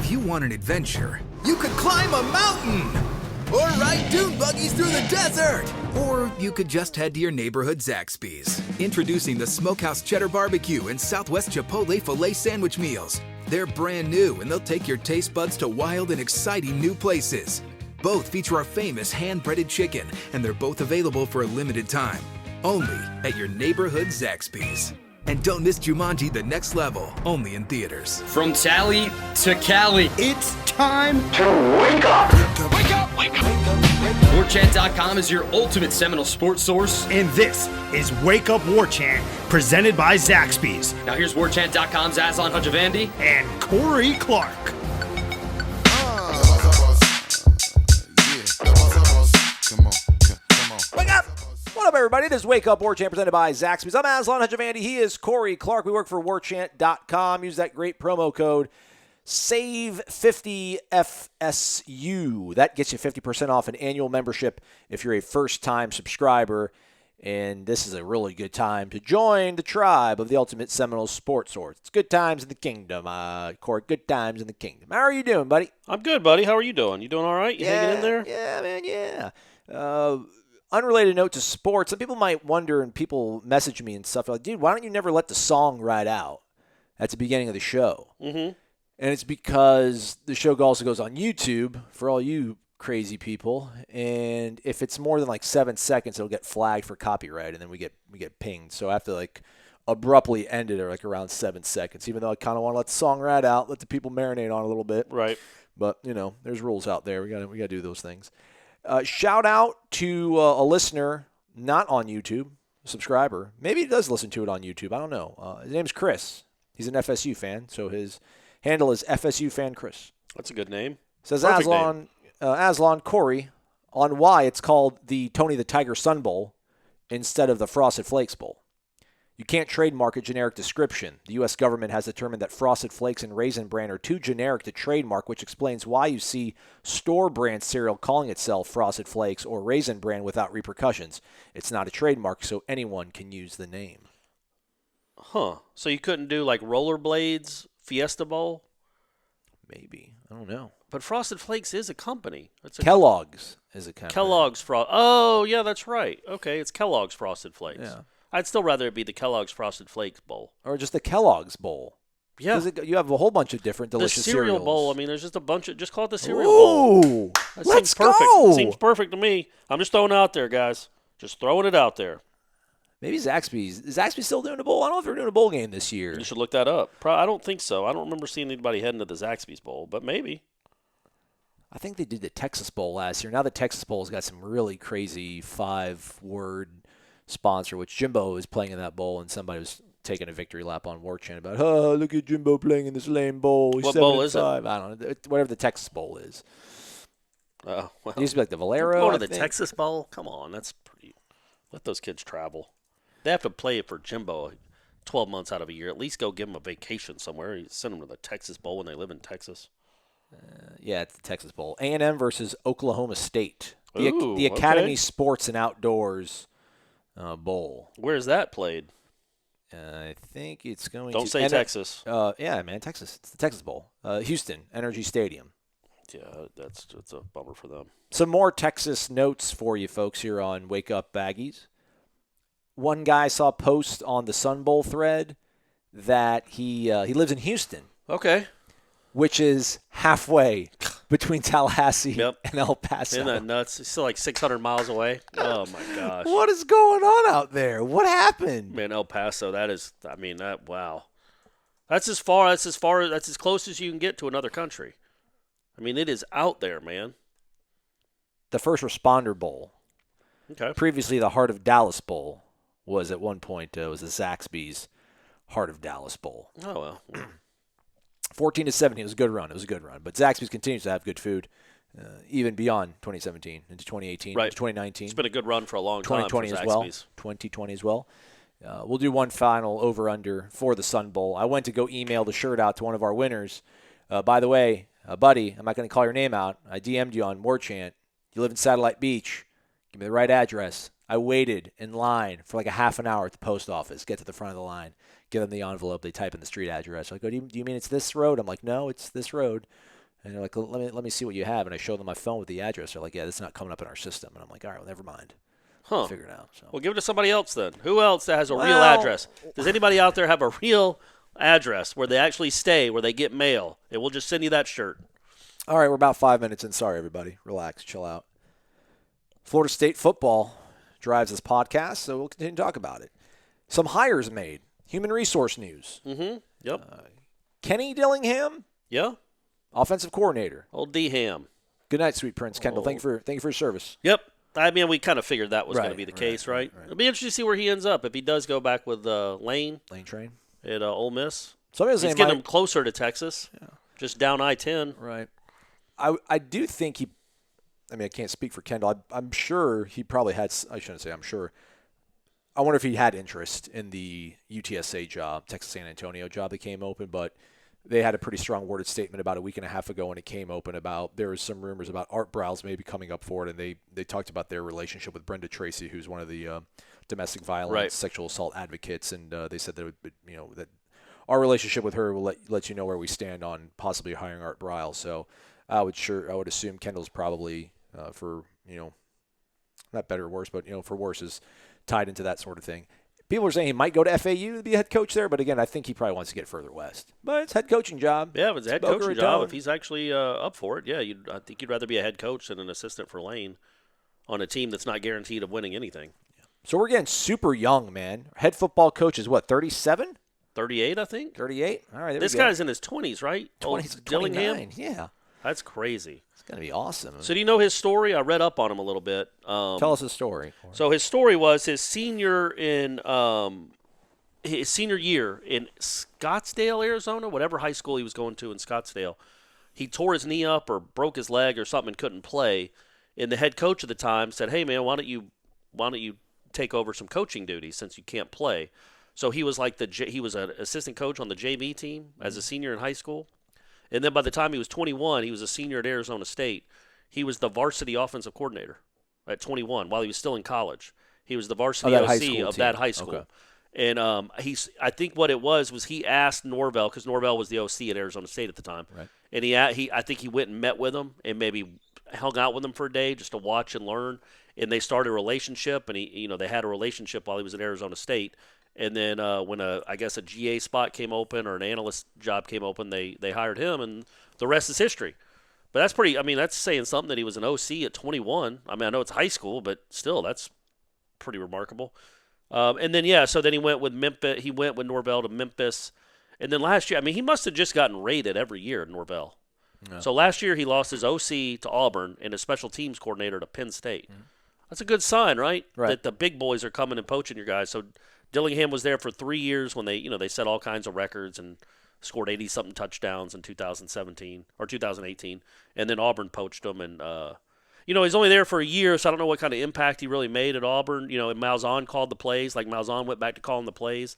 If you want an adventure, you could climb a mountain! Or ride dune buggies through the desert! Or you could just head to your neighborhood Zaxby's. Introducing the Smokehouse Cheddar Barbecue and Southwest Chipotle Filet Sandwich Meals. They're brand new and they'll take your taste buds to wild and exciting new places. Both feature our famous hand-breaded chicken, and they're both available for a limited time. Only at your neighborhood Zaxby's. And don't miss Jumanji: The Next Level, only in theaters. From Tally to Cali. It's time to wake up! Wake up! Wake up! Warchant.com is your ultimate Seminole sports source. And this is Wake Up Warchant, presented by Zaxby's. Now here's Warchant.com's Aslan Hajavandi and Corey Clark. Wake up! What up, everybody? This is Wake Up Warchant presented by Zaxby's. I'm Aslan Hajavandi. He is Corey Clark. We work for Warchant.com. Use that great promo code SAVE50FSU. That gets you 50% off an annual membership if you're a first-time subscriber. And this is a really good time to join the tribe of the ultimate Seminoles sports source. It's good times in the kingdom, Corey. Good times in the kingdom. How are you doing, buddy? I'm good, buddy. How are you doing? You doing all right? You hanging in there? Yeah, man, yeah. Unrelated note to sports, some people might wonder, and people message me and stuff, like, dude, why don't you never let the song ride out at the beginning of the show? Mm-hmm. And it's because the show also goes on YouTube for all you crazy people, and if it's more than like 7 seconds, it'll get flagged for copyright, and then we get pinged. So I have to like abruptly end it at like around 7 seconds, even though I kind of want to let the song ride out, let the people marinate on it a little bit. Right. But you know, there's rules out there. We gotta do those things. Shout out to a listener not on YouTube, a subscriber. Maybe he does listen to it on YouTube. I don't know. His name's Chris. He's an FSU fan, so his handle is FSU fan Chris. That's a good name. Says Perfect Aslan. name. Aslan Corey on why it's called the Tony the Tiger Sun Bowl instead of the Frosted Flakes Bowl. You can't trademark a generic description. The U.S. government has determined that Frosted Flakes and Raisin Bran are too generic to trademark, which explains why you see store brand cereal calling itself Frosted Flakes or Raisin Bran without repercussions. It's not a trademark, so anyone can use the name. Huh. So you couldn't do like Rollerblades Fiesta Bowl? Maybe. I don't know. But Frosted Flakes is a company. It's Kellogg's is a company. Kellogg's Oh, yeah, that's right. Okay, it's Kellogg's Frosted Flakes. Yeah. I'd still rather it be the Kellogg's Frosted Flakes Bowl. Or just the Kellogg's Bowl. Yeah. You have a whole bunch of different delicious the cereal cereals. bowl, I mean, there's just a bunch of, just call it the cereal bowl. Ooh, That let's seems perfect. go. Seems perfect to me. I'm just throwing it out there, guys. Just throwing it out there. Maybe Zaxby's. Is Zaxby's still doing a bowl? I don't know if they're doing a bowl game this year. You should look that up. I don't think so. I don't remember seeing anybody heading to the Zaxby's Bowl, but maybe. I think they did the Texas Bowl last year. Now the Texas Bowl's got some really crazy 5-word sponsor, which Jimbo is playing in that bowl, and somebody was taking a victory lap on Warchant about, oh, look at Jimbo playing in this lame bowl. He's What bowl is it? 7-5. I don't know. Whatever the Texas Bowl is. Oh, well. It used to be like the Valero. Going to I the think. Texas Bowl? Come on, that's pretty. Let those kids travel. They have to play it for Jimbo 12 months out of a year. At least go give them a vacation somewhere. You send them to the Texas Bowl when they live in Texas. Yeah, it's the Texas Bowl. A&M versus Oklahoma State. Ooh, the Academy okay. Sports and Outdoors Bowl. Where is that played? I think it's going Don't to... say Texas. Yeah, man, Texas. It's the Texas Bowl. Houston, Energy Stadium. Yeah, it's a bummer for them. Some more Texas notes for you folks here on Wake Up Baggies. One guy saw a post on the Sun Bowl thread that he lives in Houston, Okay. which is halfway between Tallahassee Yep. and El Paso. Isn't that nuts? It's still like 600 miles away. Oh, my gosh. What is going on out there? What happened? Man, El Paso, wow. That's as close as you can get to another country. I mean, it is out there, man. The First Responder Bowl, Okay. previously the Heart of Dallas Bowl, was at one point was the Zaxby's Heart of Dallas Bowl. Oh, well. 14-17, it was a good run. But Zaxby's continues to have good food, even beyond 2017 into 2018, Right. into 2019. It's been a good run for a long time 2020 for as well. Zaxby's. 2020 as well. We'll do one final over-under for the Sun Bowl. I went to go email the shirt out to one of our winners. By the way, buddy, I'm not going to call your name out. I DM'd you on Warchant. You live in Satellite Beach. Give me the right address. I waited in line for like a half an hour at the post office, get to the front of the line, give them the envelope, they type in the street address. Like, oh, do you mean it's this road? I'm like, no, it's this road. And they're like, let me see what you have. And I show them my phone with the address. They're like, yeah, this is not coming up in our system. And I'm like, all right, well, never mind. Huh. Figure it out. So. Well, give it to somebody else then. Who else that has a real address? Does anybody out there have a real address where they actually stay, where they get mail? And we'll just send you that shirt. All right, we're about 5 minutes in. Sorry, everybody. Relax. Chill out. Florida State football drives this podcast, so we'll continue to talk about it. Some hires made. Human resource news. Mm-hmm. Yep. Kenny Dillingham. Yeah. Offensive coordinator. Old D-Ham. Good night, sweet Prince Kendall. Thank you for your service. Yep. I mean, we kind of figured that was going to be the case, right? Right. It'll be interesting to see where he ends up. If he does go back with Lane Train at Ole Miss. Somebody was he's saying getting him closer to Texas. Yeah. Just down I-10. Right. I do think he – I mean, I can't speak for Kendall. I'm sure he probably had – I shouldn't say I'm sure. I wonder if he had interest in the UTSA job, Texas San Antonio job that came open, but – they had a pretty strong worded statement about a week and a half ago when it came open about there was some rumors about Art Briles maybe coming up for it, and they talked about their relationship with Brenda Tracy, who's one of the domestic violence, sexual assault advocates, and they said that that our relationship with her will let you know where we stand on possibly hiring Art Briles. So I would assume Kendall's probably for not better or worse, but for worse is tied into that sort of thing. People are saying he might go to FAU to be a head coach there, but again, I think he probably wants to get further west. But it's head coaching job. Yeah, if it's a head coaching job, if he's actually up for it, yeah, I think you'd rather be a head coach than an assistant for Lane on a team that's not guaranteed of winning anything. So we're getting super young, man. Head football coach is what, 37? 38, I think. 38? All right, this guy's in his 20s, right? 20s, Dillingham? Yeah. That's crazy. It's going to be awesome. So do you know his story? I read up on him a little bit. Tell us his story. So his story was his senior year in Scottsdale, Arizona, whatever high school he was going to in Scottsdale. He tore his knee up or broke his leg or something and couldn't play. And the head coach at the time said, "Hey man, why don't you take over some coaching duties since you can't play?" So he was like he was an assistant coach on the JV team as a senior in high school. And then by the time he was 21, he was a senior at Arizona State. He was the varsity offensive coordinator at 21 while he was still in college. He was the varsity OC of that high school. Okay. And I think what it was he asked Norvell, because Norvell was the OC at Arizona State at the time. Right. And I think he went and met with him and maybe hung out with him for a day just to watch and learn. And they started a relationship, and they had a relationship while he was at Arizona State. And then when I guess a GA spot came open or an analyst job came open, they hired him, and the rest is history. But that's pretty. I mean, that's saying something that he was an OC at 21. I mean, I know it's high school, but still, that's pretty remarkable. And then so then he went with Memphis. He went with Norvell to Memphis, and then last year, I mean, he must have just gotten rated every year at Norvell. No. So last year he lost his OC to Auburn and his special teams coordinator to Penn State. Mm-hmm. That's a good sign, right? That the big boys are coming and poaching your guys. So Dillingham was there for 3 years when they set all kinds of records and scored 80-something touchdowns in 2017 or 2018, and then Auburn poached him. And he's only there for a year, so I don't know what kind of impact he really made at Auburn. And Malzahn called the plays, like Malzahn went back to calling the plays,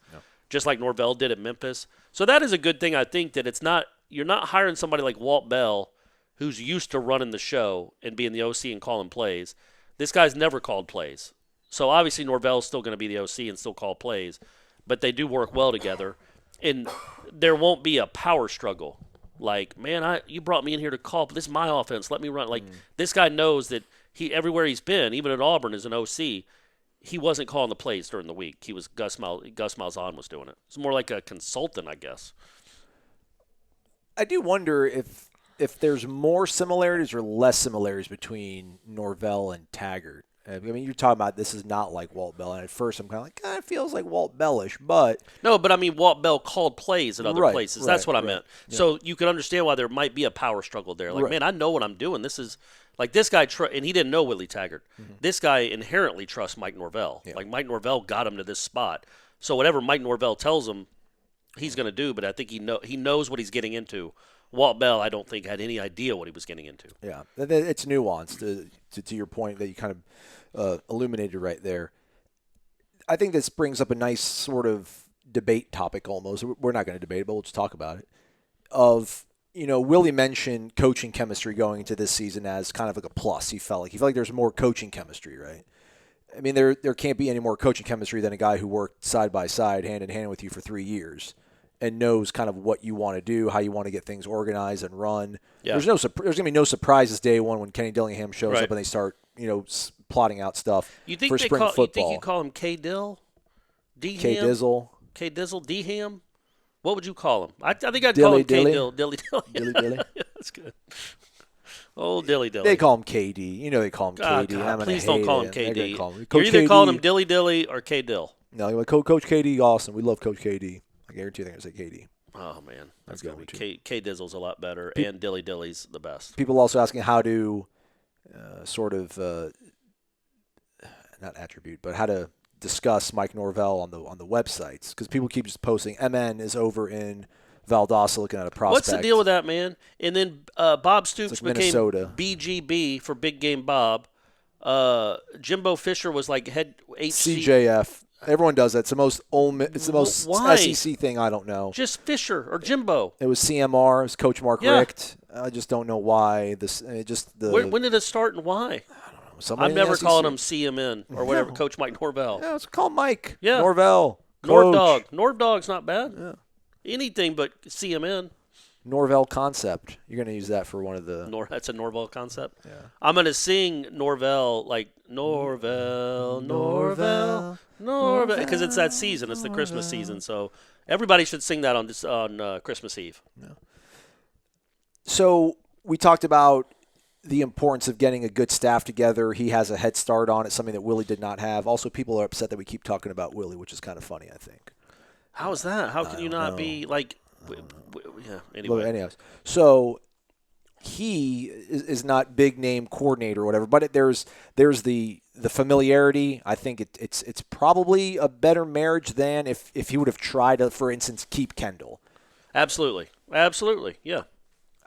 just like Norvell did at Memphis. So that is a good thing, I think, that you're not hiring somebody like Walt Bell, who's used to running the show and being the OC and calling plays. This guy's never called plays. So obviously Norvell's still going to be the OC and still call plays, but they do work well together, and there won't be a power struggle. Like, man, you brought me in here to call, but this is my offense. Let me run. Like, this guy knows that everywhere he's been, even at Auburn as an OC, he wasn't calling the plays during the week. He was Gus Malzahn was doing it. It's more like a consultant, I guess. I do wonder if there's more similarities or less similarities between Norvell and Taggart. I mean, you're talking about this is not like Walt Bell, and at first I'm kind of like, it feels like Walt Bellish, but no, but I mean, Walt Bell called plays at other places. That's what I meant. Yeah. So you can understand why there might be a power struggle there. Like, man, I know what I'm doing. This is like this guy, and he didn't know Willie Taggart. Mm-hmm. This guy inherently trusts Mike Norvell. Yeah. Like Mike Norvell got him to this spot. So whatever Mike Norvell tells him, he's going to do. But I think he knows what he's getting into. Walt Bell, I don't think, had any idea what he was getting into. Yeah, it's nuanced to your point that you kind of illuminated right there. I think this brings up a nice sort of debate topic almost. We're not going to debate it, but we'll just talk about it. Willie mentioned coaching chemistry going into this season as kind of like a plus. He felt like there's more coaching chemistry, right? I mean, there can't be any more coaching chemistry than a guy who worked side by side, hand in hand with you for 3 years and knows kind of what you want to do, how you want to get things organized and run. Yeah. There's going to be no surprise day one when Kenny Dillingham shows Right. up and they start, plotting out stuff You think for spring football. You think you call him K-Dill? D-Ham? K-Dizzle. K-Dizzle? D-Ham? What would you call him? I think I'd call him K-Dill. Dilly. Dilly Dilly. Yeah, that's good. Oh, Dilly Dilly. They call him KD. They call him KD. God, I'm please gonna don't call him hate it. They're gonna KD. call him- You're Coach either KD. calling him Dilly Dilly or K-Dill. No, Coach KD Austin. We love Coach KD. I guarantee they're going to say KD. Oh, man. That's I'd go going to with be K-Dizzle's a lot better, and Dilly Dilly's the best. People also asking how to not attribute, but how to discuss Mike Norvell on the websites, because people keep just posting MN is over in Valdosta looking at a prospect. What's the deal with that, man? And then Bob Stoops like became Minnesota. BGB for Big Game Bob. Jimbo Fisher was like head HC. CJF. Everyone does that. It's the most Why? SEC thing. I don't know. Just Fisher or Jimbo. It was CMR. It was Coach Mark Yeah. Richt. I just don't know why. When did it start and why? Somebody I'm in the never SEC. calling him CMN or whatever, No. Coach Mike Norvell. Yeah, let's call Mike. Yeah. Norvell. Norv Coach. Dog. Norv Dog's not bad. Yeah. Anything but CMN. Norvell concept. You're going to use that for one of the. That's a Norvell concept. Yeah. I'm going to sing Norvell like Norvell, because it's that season. It's the Christmas season. So everybody should sing that on Christmas Eve. So we talked about the importance of getting a good staff together. He has a head start on it, something that Willie did not have. Also, people are upset that we keep talking about Willie, which is kind of funny, I think. How is that? How can you not be like? Yeah. Anyway. Anyways, so he is not big name coordinator or whatever, but there's the familiarity. I think it's probably a better marriage than if he would have tried to, for instance, keep Kendall. Absolutely. Yeah.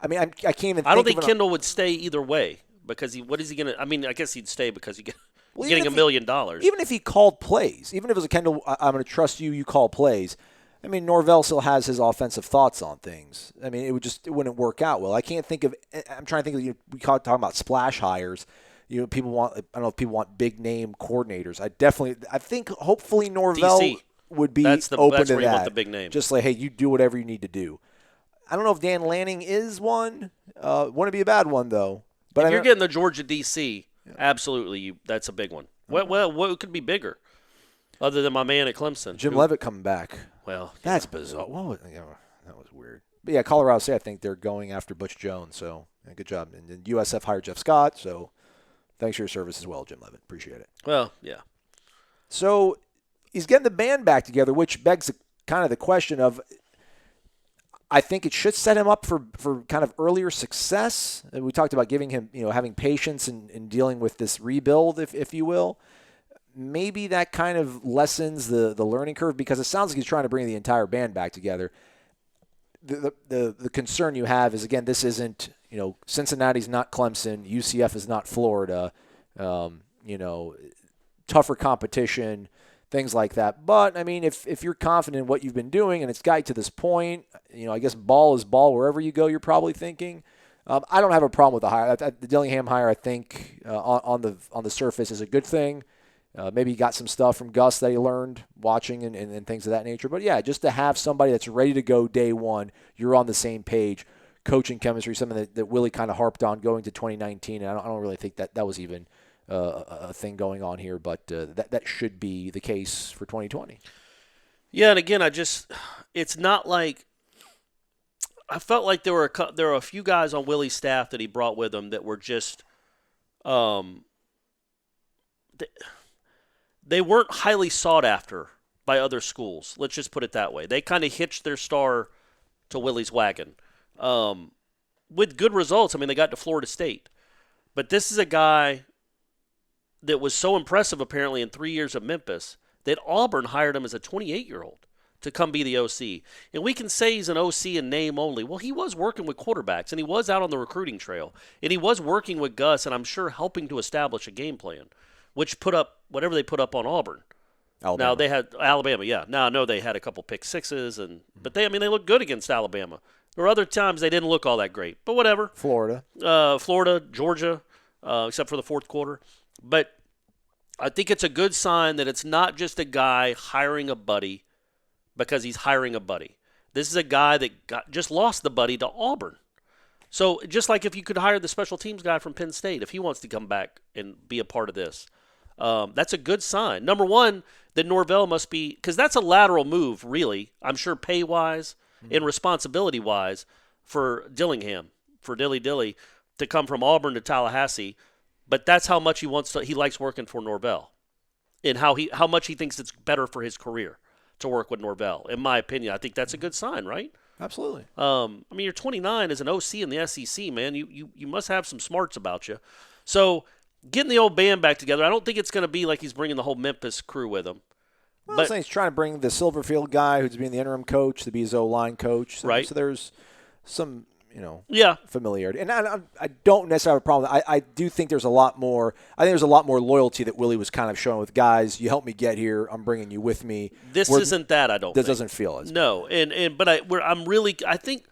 I mean, I can't even. I don't think Kendall would stay either way because what is he gonna? I mean, I guess he'd stay because he's getting $1 million. Even if he called plays, even if it was a Kendall, I'm going to trust you. You call plays. I mean, Norvell still has his offensive thoughts on things. I mean, it wouldn't work out well. I can't think of. I'm trying to think of. We talking about splash hires. People want. I don't know if people want big name coordinators. I think hopefully Norvell DC. would be That's open that's to where that. you want the big name. Just like, hey, you do whatever you need to do. I don't know if Dan Lanning is one. Wouldn't be a bad one though. But if you're getting the Georgia DC, absolutely, that's a big one. Well, what could be bigger, other than my man at Clemson? Jim Leavitt coming back. Well, That's bizarre. That was weird. But yeah, Colorado State, I think they're going after Butch Jones. So good job. And then USF hired Jeff Scott. So thanks for your service as well, Jim Leavitt. Appreciate it. Well, yeah. So he's getting the band back together, which begs kind of the question of, I think it should set him up for kind of earlier success. And we talked about giving him, having patience and dealing with this rebuild, if you will. Maybe that kind of lessens the learning curve, because it sounds like he's trying to bring the entire band back together. The concern you have is, again, this isn't, Cincinnati's not Clemson, UCF is not Florida, tougher competition, things like that. But, I mean, if you're confident in what you've been doing and it's got you to this point, I guess ball is ball wherever you go, you're probably thinking. I don't have a problem with the hire. The Dillingham hire, I think, on the surface is a good thing. Maybe he got some stuff from Gus that he learned watching and things of that nature. But, yeah, just to have somebody that's ready to go day one, you're on the same page, coaching chemistry, something that Willie kind of harped on going to 2019. And I don't really think that was even a thing going on here, but that should be the case for 2020. Yeah, and again, it's not like I felt like there were a few guys on Willie's staff that he brought with him that were just they weren't highly sought after by other schools. Let's just put it that way. They kind of hitched their star to Willie's wagon with good results. I mean, they got to Florida State. But this is a guy that was so impressive apparently in 3 years of Memphis that Auburn hired him as a 28-year-old to come be the OC. And we can say he's an OC in name only. Well, he was working with quarterbacks, and he was out on the recruiting trail. And he was working with Gus, and I'm sure helping to establish a game plan, which put up whatever they put up on Auburn. Alabama. Now, they had Alabama, yeah. Now, I know they had a couple pick sixes, but they looked good against Alabama. There were other times they didn't look all that great, but whatever. Florida, Georgia, except for the fourth quarter. But I think it's a good sign that it's not just a guy hiring a buddy because he's hiring a buddy. This is a guy that just lost the buddy to Auburn. So just like if you could hire the special teams guy from Penn State, if he wants to come back and be a part of this, that's a good sign. Number one, that Norvell must be, because that's a lateral move, really, I'm sure pay-wise and responsibility-wise for Dillingham, for Dilly, to come from Auburn to Tallahassee. But that's how much he likes working for Norvell, and how much he thinks it's better for his career to work with Norvell. In my opinion, I think that's a good sign, right? Absolutely. I mean, you're 29 as an OC in the SEC, man. You must have some smarts about you. So getting the old band back together, I don't think it's going to be like he's bringing the whole Memphis crew with him. Well, but he's trying to bring the Silverfield guy who's being the interim coach to be his O-line coach. So, right. So there's some, familiarity. And I don't necessarily have a problem. I do think there's a lot more. I think there's a lot more loyalty that Willie was kind of showing with guys. You helped me get here. I'm bringing you with me. This isn't that. I don't. This think. Doesn't feel as no. But I think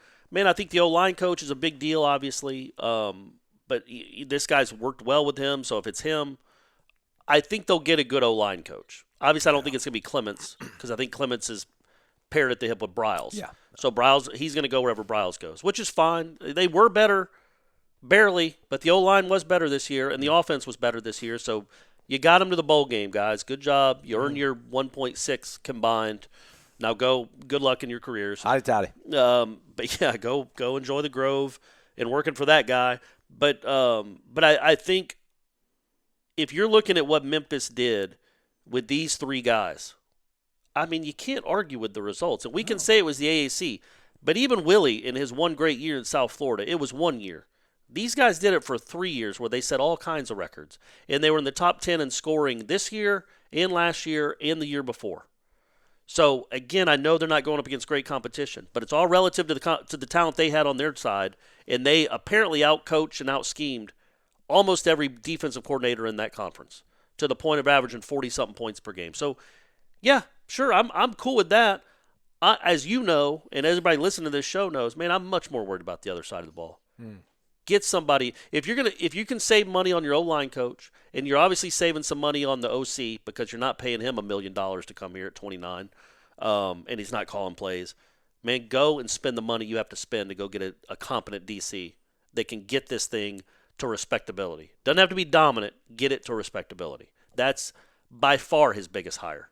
the O-line coach is a big deal, obviously. But this guy's worked well with him. So if it's him, I think they'll get a good O-line coach. Obviously, I don't think it's going to be Clements because I think Clements is paired at the hip with Briles. Yeah. So Briles, he's going to go wherever Briles goes, which is fine. They were better, barely, but the O-line was better this year, and the offense was better this year. So you got them to the bowl game, guys. Good job. You earned your 1.6 combined. Now go. Good luck in your careers. Howdy. But yeah, go enjoy the Grove and working for that guy. But I think if you're looking at what Memphis did with these three guys, I mean, you can't argue with the results. And we can say it was the AAC, but even Willie in his one great year in South Florida, it was 1 year. These guys did it for 3 years where they set all kinds of records. And they were in the top 10 in scoring this year and last year and the year before. So, again, I know they're not going up against great competition, but it's all relative to the talent they had on their side. And they apparently out-coached and out-schemed almost every defensive coordinator in that conference to the point of averaging 40-something points per game. So, yeah, sure, I'm cool with that. As you know, and everybody listening to this show knows, man, I'm much more worried about the other side of the ball. Get somebody. If you can save money on your O-line coach, and you're obviously saving some money on the OC because you're not paying him $1 million to come here at 29, and he's not calling plays, man, go and spend the money you have to spend to go get a competent DC that can get this thing to respectability. Doesn't have to be dominant. Get it to respectability. That's by far his biggest hire.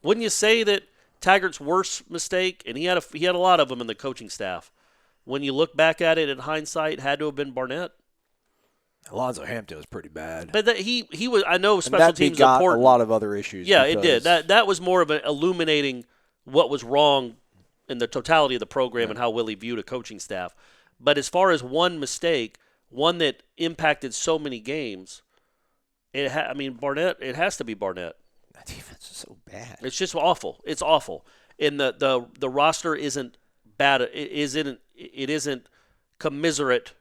Wouldn't you say that Taggart's worst mistake, and he had a lot of them in the coaching staff, when you look back at it in hindsight, had to have been Barnett? Alonzo Hampton was pretty bad. But he was. I know special teams got important. A lot of other issues. Yeah, it did. That was more of an illuminating what was wrong in the totality of the program and how Willie viewed a coaching staff. But as far as one mistake, one that impacted so many games, Barnett. It has to be Barnett. That defense is so bad. It's just awful. It's awful. And the roster isn't bad. It isn't commensurate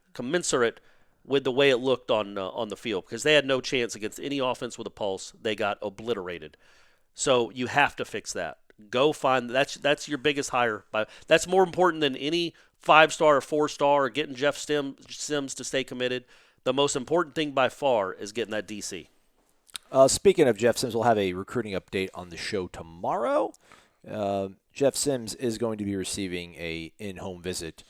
with the way it looked on the field because they had no chance against any offense with a pulse. They got obliterated. So you have to fix that. Go find that's your biggest hire. That's more important than any 5-star or 4-star or getting Jeff Sims to stay committed. The most important thing by far is getting that DC. Speaking of Jeff Sims, we'll have a recruiting update on the show tomorrow. Jeff Sims is going to be receiving a in-home visit.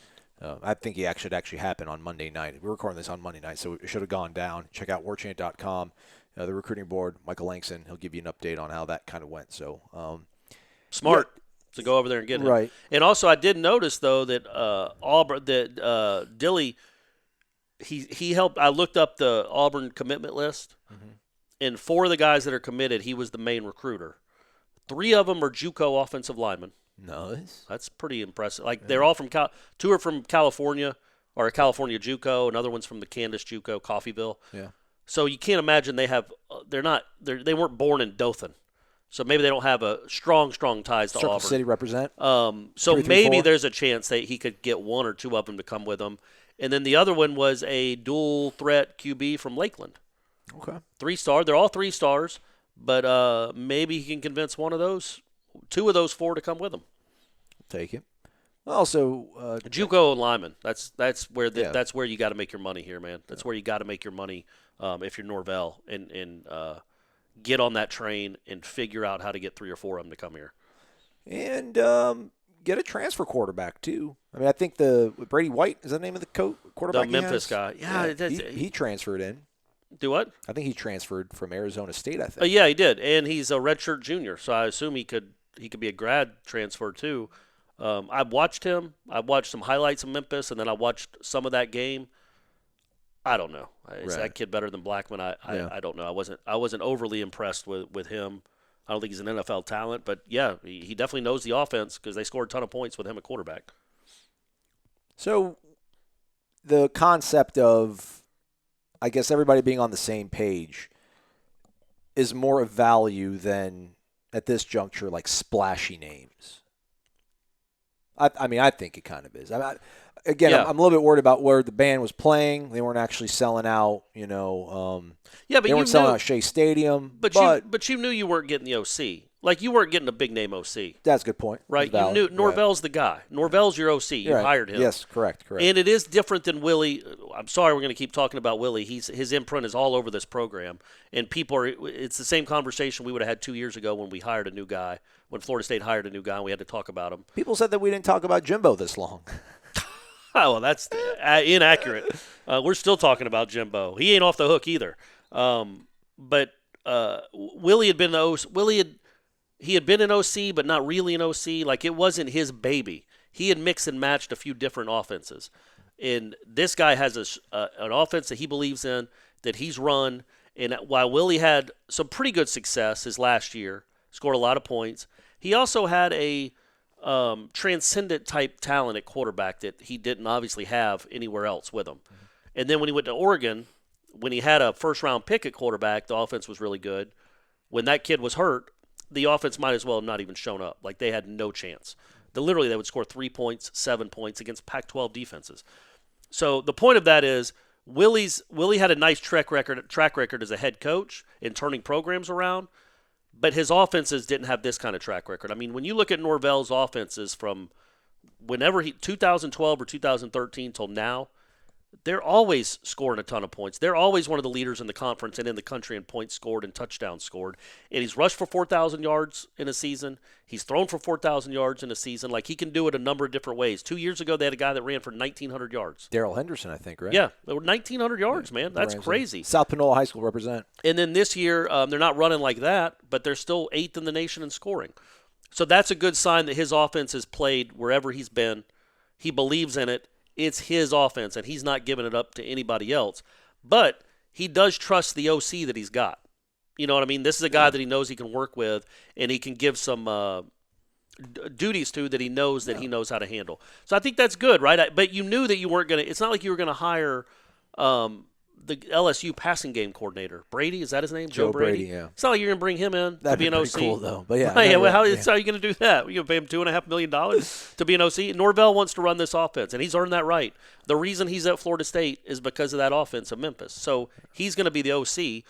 I think he should actually happen on Monday night. We're recording this on Monday night, so it should have gone down. Check out warchant.com. The recruiting board, Michael Langston, he'll give you an update on how that kind of went. So smart to go over there and get him. Right. And also, I did notice though that Dilly, he helped. I looked up the Auburn commitment list, and 4 of the guys that are committed, he was the main recruiter. 3 of them are JUCO offensive linemen. Nice. That's pretty impressive. They're all from 2 are from California, or a California JUCO. Another one's from the Candace JUCO, Coffeyville. Yeah. So you can't imagine they weren't born in Dothan. So maybe they don't have a strong ties to Circle Auburn. City represent. So maybe there's a chance that he could get 1 or 2 of them to come with him. And then the other one was a dual threat QB from Lakeland. Okay. 3-star. They're all 3 stars, but maybe he can convince 2 of those 4 to come with him. Take it. Also, JUCO and lineman. That's where that's where you got to make your money here, man. That's where you got to make your money if you're Norvell and get on that train and figure out how to get 3 or 4 of them to come here. And get a transfer quarterback, too. I mean, I think Brady White is the name of the quarterback. The Memphis guy. Yeah. He transferred in. Do what? I think he transferred from Arizona State, I think. Yeah, he did. And he's a redshirt junior, so I assume he could be a grad transfer, too. I've watched him. I've watched some highlights of Memphis, and then I watched some of that game. I don't know. Is that kid better than Blackman? I don't know. I wasn't overly impressed with him. I don't think he's an NFL talent, but yeah, he definitely knows the offense because they scored a ton of points with him at quarterback. So the concept of, I guess, everybody being on the same page is more of value than, at this juncture, like splashy names. I mean, I think it kind of is. I'm a little bit worried about where the band was playing. They weren't actually selling out, but they weren't selling out Shea Stadium. But you knew you weren't getting the OC. Like, you weren't getting a big name OC. That's a good point. Right? You knew Norvell's the guy. Norvell's your OC. You hired him. Yes, correct. And it is different than Willie. I'm sorry we're going to keep talking about Willie. His imprint is all over this program. And it's the same conversation we would have had 2 years ago when we hired a new guy, when Florida State hired a new guy and we had to talk about him. People said that we didn't talk about Jimbo this long. Oh, well, that's inaccurate. We're still talking about Jimbo. He ain't off the hook either. But Willie had been he had been an OC, but not really an OC. Like, it wasn't his baby. He had mixed and matched a few different offenses. And this guy has an offense that he believes in, that he's run. And while Willie had some pretty good success his last year, scored a lot of points, he also had a transcendent type talent at quarterback that he didn't obviously have anywhere else with him. Mm-hmm. And then when he went to Oregon, when he had a first-round pick at quarterback, the offense was really good. When that kid was hurt, the offense might as well have not even shown up. Like, they had no chance. Literally, they would score 3 points, 7 points against Pac-12 defenses. So the point of that is Willie had a nice track record as a head coach in turning programs around, but his offenses didn't have this kind of track record. I mean, when you look at Norvell's offenses from 2012 or 2013 till now, they're always scoring a ton of points. They're always one of the leaders in the conference and in the country in points scored and touchdowns scored. And he's rushed for 4,000 yards in a season. He's thrown for 4,000 yards in a season. Like, he can do it a number of different ways. 2 years ago, they had a guy that ran for 1,900 yards. Darrell Henderson, I think, right? Yeah, they were 1,900 yards, man. That's crazy. South Panola High School represent. And then this year, they're not running like that, but they're still 8th in the nation in scoring. So that's a good sign that his offense has played wherever he's been. He believes in it. It's his offense, and he's not giving it up to anybody else. But he does trust the OC that he's got. You know what I mean? This is a guy that he knows he can work with, and he can give some duties to that he knows he knows how to handle. So I think that's good, right? But you knew that you weren't going to – it's not like you were going to hire the LSU passing game coordinator. Brady, is that his name? Joe Brady? Yeah. It's not like you're going to bring him in to be an OC. That'd be cool, though. But yeah. How are you going to do that? You're going to pay him $2.5 million to be an OC? Norvell wants to run this offense, and he's earned that right. The reason he's at Florida State is because of that offense of Memphis. So he's going to be the OC.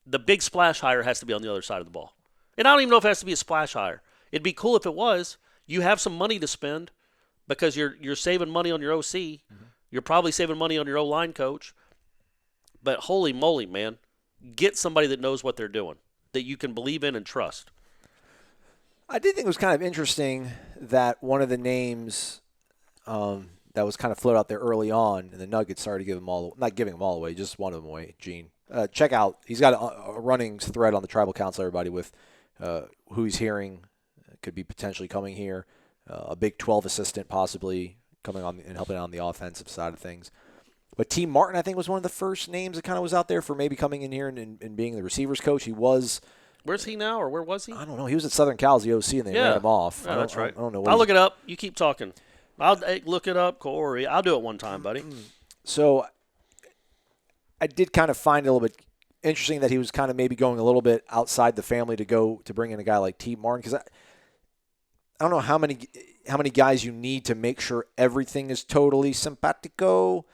The big splash hire has to be on the other side of the ball. And I don't even know if it has to be a splash hire. It'd be cool if it was. You have some money to spend because you're saving money on your OC. Mm-hmm. You're probably saving money on your O-line coach. But holy moly, man, get somebody that knows what they're doing, that you can believe in and trust. I did think it was kind of interesting that one of the names that was kind of floated out there early on, and the Nuggets started to give them all, not giving them all away, just one of them away, Gene. Check out, he's got a running thread on the Tribal Council, everybody, with who he's hearing could be potentially coming here, a Big 12 assistant possibly coming on and helping out on the offensive side of things. But T. Martin, I think, was one of the first names that kind of was out there for maybe coming in here and being the receivers coach. He was. Where's he now, or where was he? I don't know. He was at Southern Cal as the OC, and they ran him off. Yeah, that's right. I don't know. I'll look it up. You keep talking. I'll look it up, Corey. I'll do it one time, buddy. So I did kind of find it a little bit interesting that he was kind of maybe going a little bit outside the family to bring in a guy like T. Martin, because I don't know how many guys you need to make sure everything is totally simpatico.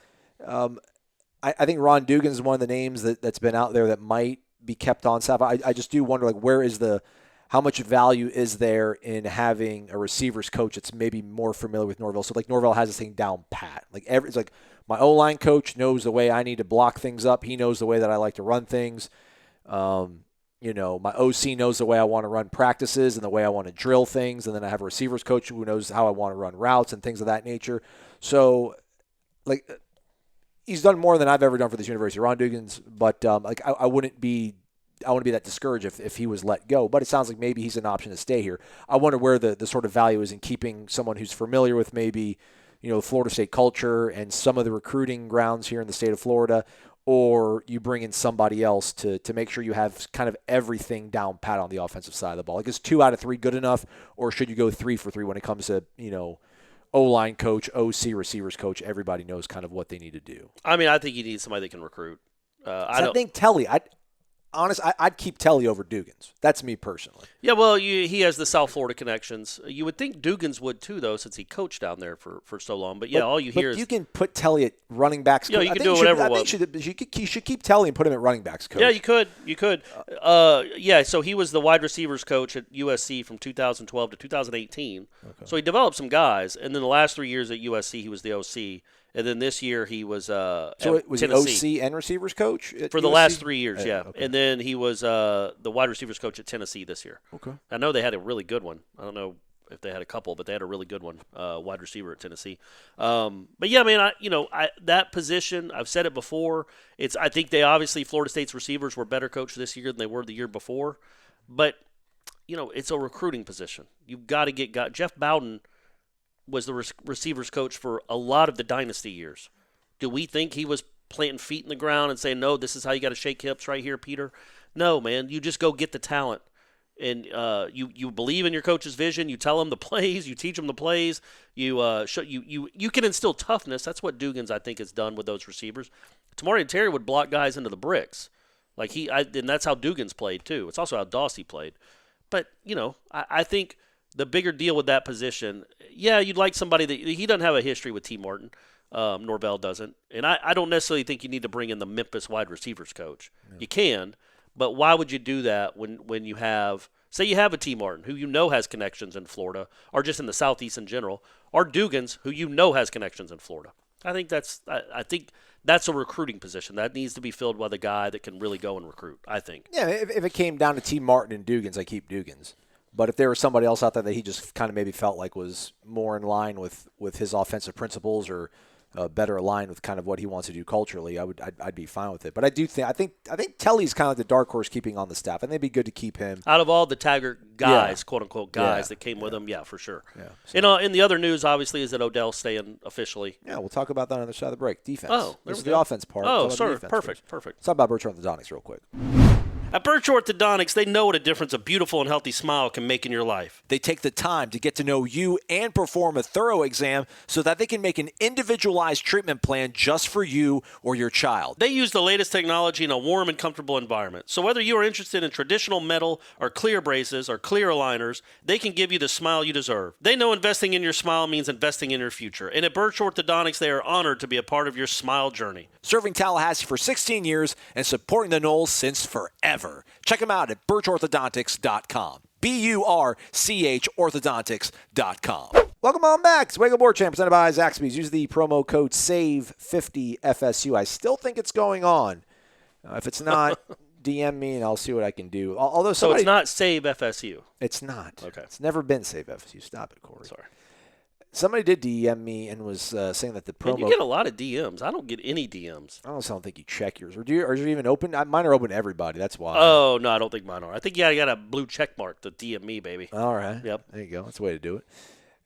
I think Ron Dugan is one of the names that's been out there that might be kept on staff. I just do wonder, like, how much value is there in having a receivers coach that's maybe more familiar with Norvell? So, like, Norvell has this thing down pat. It's like my O-line coach knows the way I need to block things up. He knows the way that I like to run things. My OC knows the way I want to run practices and the way I want to drill things, and then I have a receivers coach who knows how I want to run routes and things of that nature. So, he's done more than I've ever done for this university, Ron Dugans. But I wouldn't be that discouraged if he was let go. But it sounds like maybe he's an option to stay here. I wonder where the sort of value is in keeping someone who's familiar with maybe Florida State culture and some of the recruiting grounds here in the state of Florida, or you bring in somebody else to make sure you have kind of everything down pat on the offensive side of the ball. Like, is 2 out of 3 good enough, or should you go 3 for 3 when it comes to, O-line coach, OC, receivers coach? Everybody knows kind of what they need to do. I mean, I think you need somebody that can recruit. I think Telly, I'd keep Telly over Dugans. That's me personally. Yeah, well, he has the South Florida connections. You would think Dugans would too, though, since he coached down there for so long. But all you hear is you can put Telly at running backs. Yeah, you can do whatever. I think you should keep Telly and put him at running backs coach. Yeah, you could. So he was the wide receivers coach at USC from 2012 to 2018. Okay. So he developed some guys, and then the last 3 years at USC, he was the OC. And then this year he was was Tennessee. he OC and receivers coach for the last 3 years, yeah. Okay. And then he was the wide receivers coach at Tennessee this year. Okay. I know they had a really good one. I don't know if they had a couple, but they had a really good one, wide receiver at Tennessee. But yeah, man, that position, I've said it before. I think Florida State's receivers were better coached this year than they were the year before. But it's a recruiting position. You've got to get guys. Jeff Bowden was the receivers coach for a lot of the dynasty years. Do we think he was planting feet in the ground and saying, no, this is how you got to shake hips right here, Peter? No, man. You just go get the talent. And you believe in your coach's vision. You tell him the plays. You teach him the plays. You can instill toughness. That's what Dugans, I think, has done with those receivers. Tamari Terry would block guys into the bricks. And that's how Dugans played, too. It's also how Dawsey played. But, I think the bigger deal with that position, you'd like somebody that he doesn't have a history with T. Martin. Norvell doesn't. And I don't necessarily think you need to bring in the Memphis wide receivers coach. No. You can, but why would you do that when you have, say you have a T. Martin, who has connections in Florida, or just in the Southeast in general, or Dugans, who has connections in Florida? I think that's a recruiting position. That needs to be filled by the guy that can really go and recruit, I think. Yeah, if it came down to T. Martin and Dugans, I keep Dugans. But if there was somebody else out there that he just kind of maybe felt like was more in line with his offensive principles or better aligned with kind of what he wants to do culturally, I'd be fine with it. But I think Telly's kind of like the dark horse keeping on the staff, and it'd be good to keep him. Out of all the Taggart guys, quote unquote guys that came with him, for sure. Yeah. So. In the other news, obviously, is that Odell's staying officially. Yeah, we'll talk about that on the other side of the break. Defense. Oh, this is the offense part. Oh, sorry. Perfect. Let's talk about Warchant Orthodontics real quick. At Birch Orthodontics, they know what a difference a beautiful and healthy smile can make in your life. They take the time to get to know you and perform a thorough exam so that they can make an individualized treatment plan just for you or your child. They use the latest technology in a warm and comfortable environment. So whether you are interested in traditional metal or clear braces or clear aligners, they can give you the smile you deserve. They know investing in your smile means investing in your future. And at Birch Orthodontics, they are honored to be a part of your smile journey. Serving Tallahassee for 16 years and supporting the Noles since forever. Check them out at birchorthodontics.com. BURCH orthodontics.com. Welcome on back. It's Wake Up Warchant presented by Zaxby's. Use the promo code SAVE50FSU. I still think it's going on. If it's not, DM me and I'll see what I can do. Although so it's not Save FSU. It's not. Okay. It's never been Save FSU. Stop it, Corey. Sorry. Somebody did DM me and was saying that the promo. Man, you get a lot of DMs. I don't get any DMs. I don't think you check yours. Or is it even open? Mine are open to everybody. That's why. Oh, no, I don't think mine are. I think you got a blue check mark to DM me, baby. All right. Yep. There you go. That's the way to do it.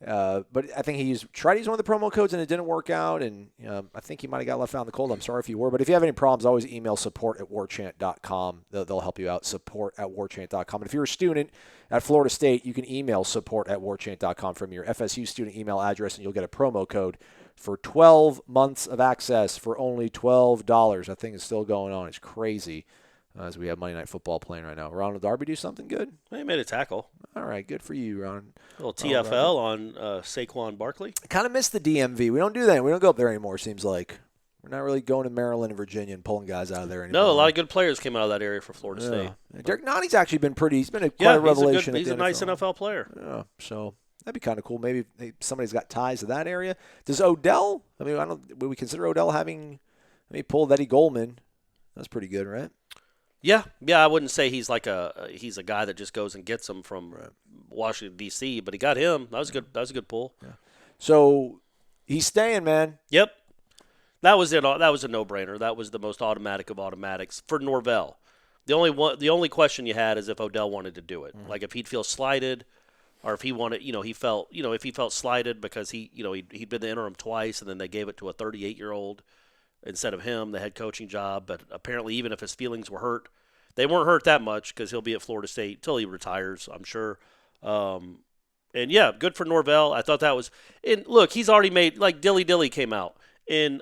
But I think he tried to use one of the promo codes and it didn't work out. And I think he might have got left out in the cold. I'm sorry if you were. But if you have any problems, always email support@warchant.com. They'll help you out, support@warchant.com. And if you're a student at Florida State, you can email support@warchant.com from your FSU student email address, and you'll get a promo code for 12 months of access for only $12. That thing is still going on. It's crazy. As we have Monday Night Football playing right now. Ronald Darby do something good? He made a tackle. All right, good for you, Ron. A little TFL on Saquon Barkley. I kind of miss the DMV. We don't do that. We don't go up there anymore, seems like. We're not really going to Maryland and Virginia and pulling guys out of there anymore. No, a lot of good players came out of that area for Florida State. Derek Nani's actually been pretty – he's been quite a revelation. He's a nice NFL player. Yeah, so that'd be kind of cool. Maybe somebody's got ties to that area. Does Odell – would we consider Odell having – pulled Eddie Goldman. That's pretty good, right? Yeah, I wouldn't say he's like he's a guy that just goes and gets them from Washington D.C., but he got him. That was good. That was a good pull. Yeah. So he's staying, man. Yep, that was it. That was a no-brainer. That was the most automatic of automatics for Norvell. The only question you had is if Odell wanted to do it, like if he'd feel slighted, or if he wanted, if he felt slighted because he'd been the interim twice, and then they gave it to a 38-year-old. Instead of him, the head coaching job. But apparently, even if his feelings were hurt, they weren't hurt that much because he'll be at Florida State till he retires, I'm sure. And yeah, good for Norvell. I thought that was – and look, he's already made – like Dilly came out. And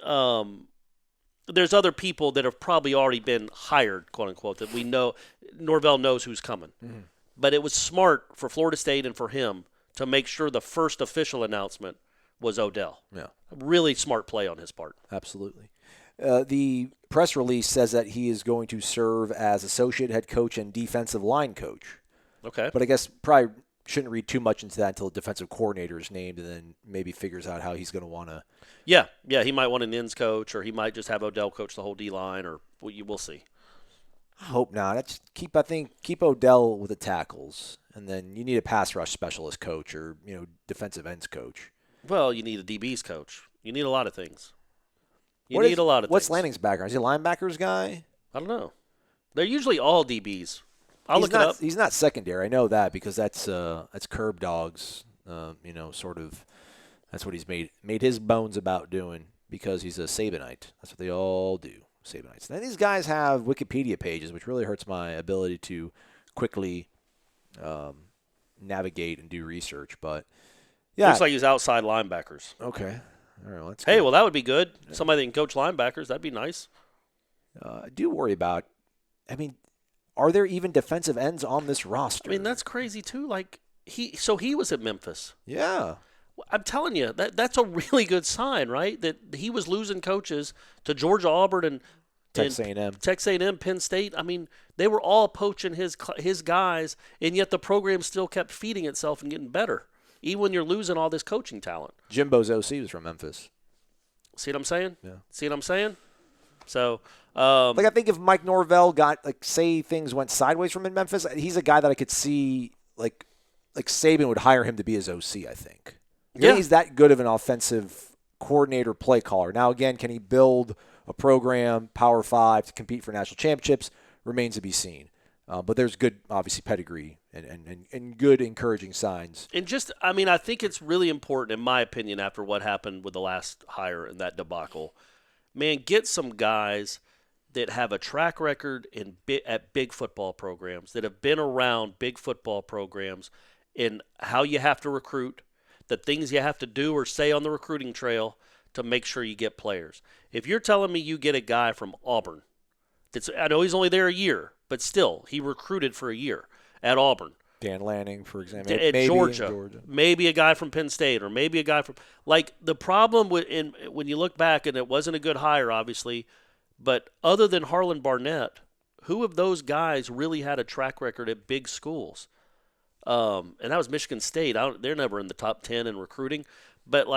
there's other people that have probably already been hired, quote unquote, that we know Norvell knows who's coming. Mm-hmm. But it was smart for Florida State and for him to make sure the first official announcement was Odell. Yeah. A really smart play on his part. Absolutely. The press release says that he is going to serve as associate head coach and defensive line coach. Okay. But I guess probably shouldn't read too much into that until the defensive coordinator is named and then maybe figures out how he's going to want to. Yeah, he might want an ends coach, or he might just have Odell coach the whole D-line, or we'll see. I hope not. Keep Odell with the tackles, and then you need a pass rush specialist coach or defensive ends coach. Well, you need a DB's coach. You need a lot of things. What's Lanning's background? Is he a linebackers guy? I don't know. They're usually all DBs. I'll look it up. He's not secondary. I know that because that's Curb Dog's. Sort of. That's what he's made his bones about doing because he's a Sabanite. That's what they all do, Sabanites. And these guys have Wikipedia pages, which really hurts my ability to quickly navigate and do research. But yeah, looks like he's outside linebackers. Okay. All right, well, that would be good. Yeah. Somebody that can coach linebackers, that'd be nice. I do worry about, are there even defensive ends on this roster? That's crazy too. Like he was at Memphis. Yeah. I'm telling you, that's a really good sign, right? That he was losing coaches to Georgia, Auburn, and Texas A&M. Texas A&M, Penn State. They were all poaching his guys, and yet the program still kept feeding itself and getting better. Even when you're losing all this coaching talent. Jimbo's OC was from Memphis. See what I'm saying? Yeah. See what I'm saying? So, I think if Mike Norvell say things went sideways from in Memphis, he's a guy that I could see, like Saban would hire him to be his OC, I think. Yeah. He's that good of an offensive coordinator, play caller. Now, again, can he build a program, Power 5, to compete for national championships? Remains to be seen. But there's good, obviously, pedigree and good encouraging signs. And just, I think it's really important, in my opinion, after what happened with the last hire in that debacle, man, get some guys that have a track record at big football programs, that have been around big football programs in how you have to recruit, the things you have to do or say on the recruiting trail to make sure you get players. If you're telling me you get a guy from Auburn, I know he's only there a year, but still, he recruited for a year at Auburn. Dan Lanning, for example. At Georgia. Maybe a guy from Penn State, or maybe a guy from – the problem when you look back, and it wasn't a good hire, obviously, but other than Harlan Barnett, who of those guys really had a track record at big schools? And that was Michigan State. They're never in the top 10 in recruiting. But,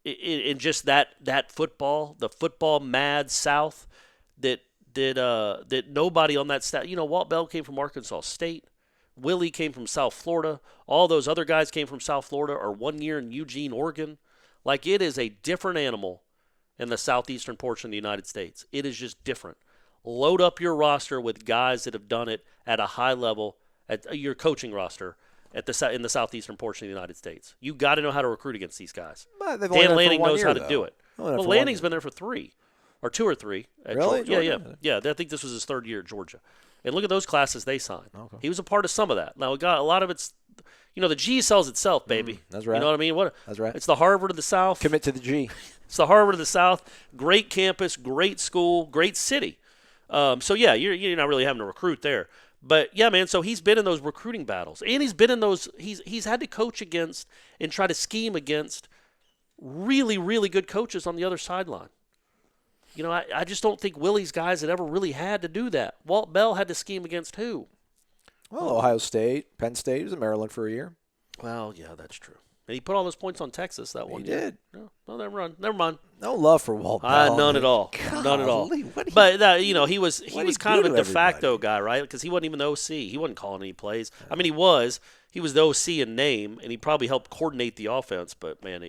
in just that football, the football mad South that nobody on that staff, Walt Bell came from Arkansas State. Willie came from South Florida. All those other guys came from South Florida or 1 year in Eugene, Oregon. It is a different animal in the southeastern portion of the United States. It is just different. Load up your roster with guys that have done it at a high level, at your coaching roster in the southeastern portion of the United States. You got to know how to recruit against these guys. Dan Lanning knows how to do it. Well, Lanning's been there for 3. Or 2 or 3. Really? Yeah. I think this was his 3rd year at Georgia. And look at those classes they signed. Okay. He was a part of some of that. Now, we got a lot of it's, the G sells itself, baby. That's right. You know what I mean? That's right. It's the Harvard of the South. Commit to the G. It's the Harvard of the South. Great campus, great school, great city. You're not really having to recruit there. But, yeah, man, so he's been in those recruiting battles. And he's been in those – he's had to coach against and try to scheme against really, really good coaches on the other sideline. I just don't think Willie's guys had ever really had to do that. Walt Bell had to scheme against who? Well, Ohio State, Penn State. He was in Maryland for a year. Well, yeah, that's true. And he put all those points on Texas that one year. He did. No, never mind. No love for Walt Bell. None at all. None at all. But that, he was kind of a de facto guy, right? Because he wasn't even the OC. He wasn't calling any plays. I mean, he was the OC in name, and he probably helped coordinate the offense. But man,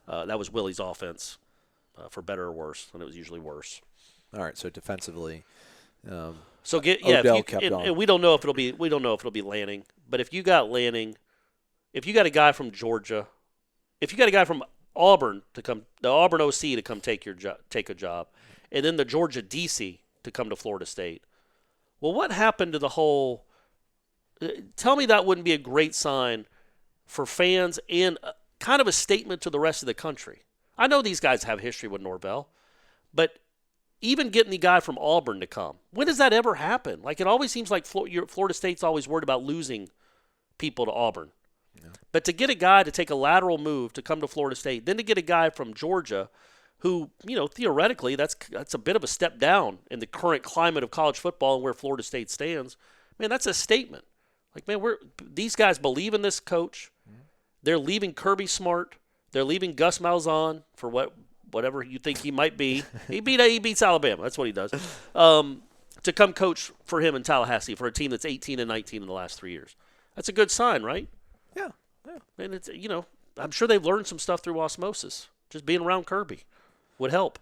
that was Willie's offense, for better or worse, and it was usually worse. All right, so defensively, Odell kept on. And we don't know if it'll be Lanning. But if you got Lanning, if you got a guy from Georgia, if you got a guy from Auburn to come, the Auburn OC to come take a job, and then the Georgia DC to come to Florida State, well, what happened to the whole? Tell me that wouldn't be a great sign for fans and kind of a statement to the rest of the country. I know these guys have history with Norvell, but even getting the guy from Auburn to come, when does that ever happen? Like, it always seems like Florida State's always worried about losing people to Auburn. Yeah. But to get a guy to take a lateral move to come to Florida State, then to get a guy from Georgia who, theoretically, that's a bit of a step down in the current climate of college football and where Florida State stands, man, that's a statement. Like, man, these guys believe in this coach. They're leaving Kirby Smart. They're leaving Gus Malzahn for whatever you think he might be. He beats Alabama. That's what he does. To come coach for him in Tallahassee for a team that's 18-19 in the last 3 years. That's a good sign, right? Yeah. And it's, I'm sure they've learned some stuff through osmosis. Just being around Kirby would help.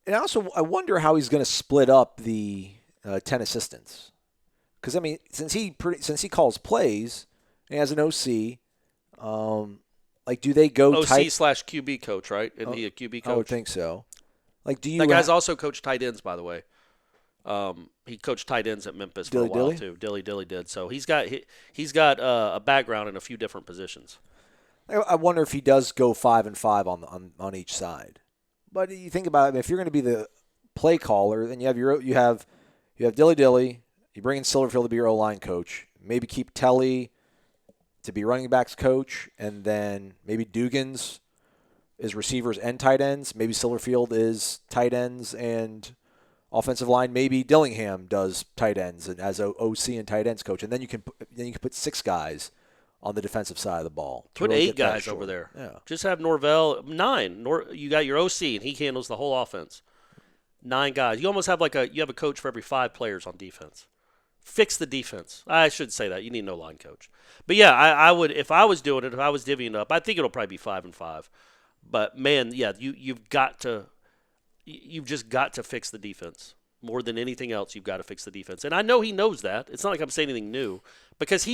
And also, I wonder how he's going to split up the 10 assistants. Because, I mean, since he calls plays and has an OC, do they go OC/QB coach, right? Isn't he a QB coach? I would think so. That guy's also coached tight ends, by the way. He coached tight ends at Memphis for a while too. Dilly did. So he's got a background in a few different positions. I wonder if he does go 5-5 on each side. But you think about it, if you're going to be the play caller, then you have Dilly. You bring in Silverfield to be your O-line coach. Maybe keep Telly to be running backs coach, and then maybe Dugan's is receivers and tight ends. Maybe Silverfield is tight ends and offensive line. Maybe Dillingham does tight ends and as OC and tight ends coach, and then you can put 6 guys on the defensive side of the ball. Put really 8 guys over there. Yeah. Just have Norvell 9. You got your OC and he handles the whole offense. 9 guys. You almost have you have a coach for every 5 players on defense. Fix the defense. I should say that. You need no line coach. But yeah, I would, if I was doing it, if I was divvying up, I think it'll probably be 5-5. But man, yeah, you've just got to fix the defense. More than anything else, you've got to fix the defense. And I know he knows that. It's not like I'm saying anything new. Because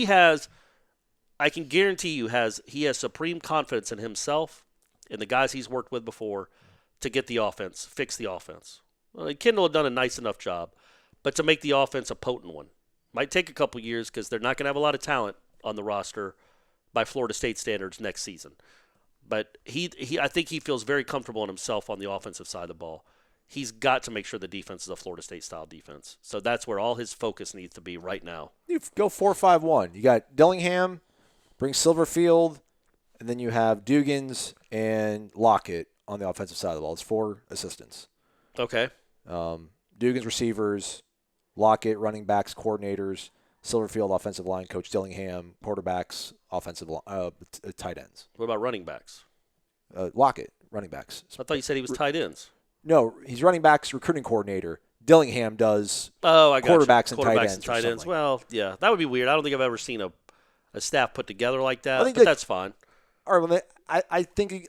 I can guarantee you he has supreme confidence in himself and the guys he's worked with before to get the offense, fix the offense. Well, Kendall had done a nice enough job, but to make the offense a potent one. Might take a couple years because they're not going to have a lot of talent on the roster by Florida State standards next season. But I think he feels very comfortable in himself on the offensive side of the ball. He's got to make sure the defense is a Florida State-style defense. So that's where all his focus needs to be right now. You go 4-5-1. You got Dillingham, bring Silverfield, and then you have Dugans and Lockett on the offensive side of the ball. It's 4 assistants. Okay. Dugans receivers, Lockett running backs, coordinators, Silverfield offensive line coach, Dillingham quarterbacks, offensive tight ends. What about running backs? Lockett running backs. I thought you said he was tight ends. No, he's running backs recruiting coordinator. Dillingham does quarterbacks and tight ends. Well, yeah, that would be weird. I don't think I've ever seen a staff put together like that, but that's fine. All right, well, I think you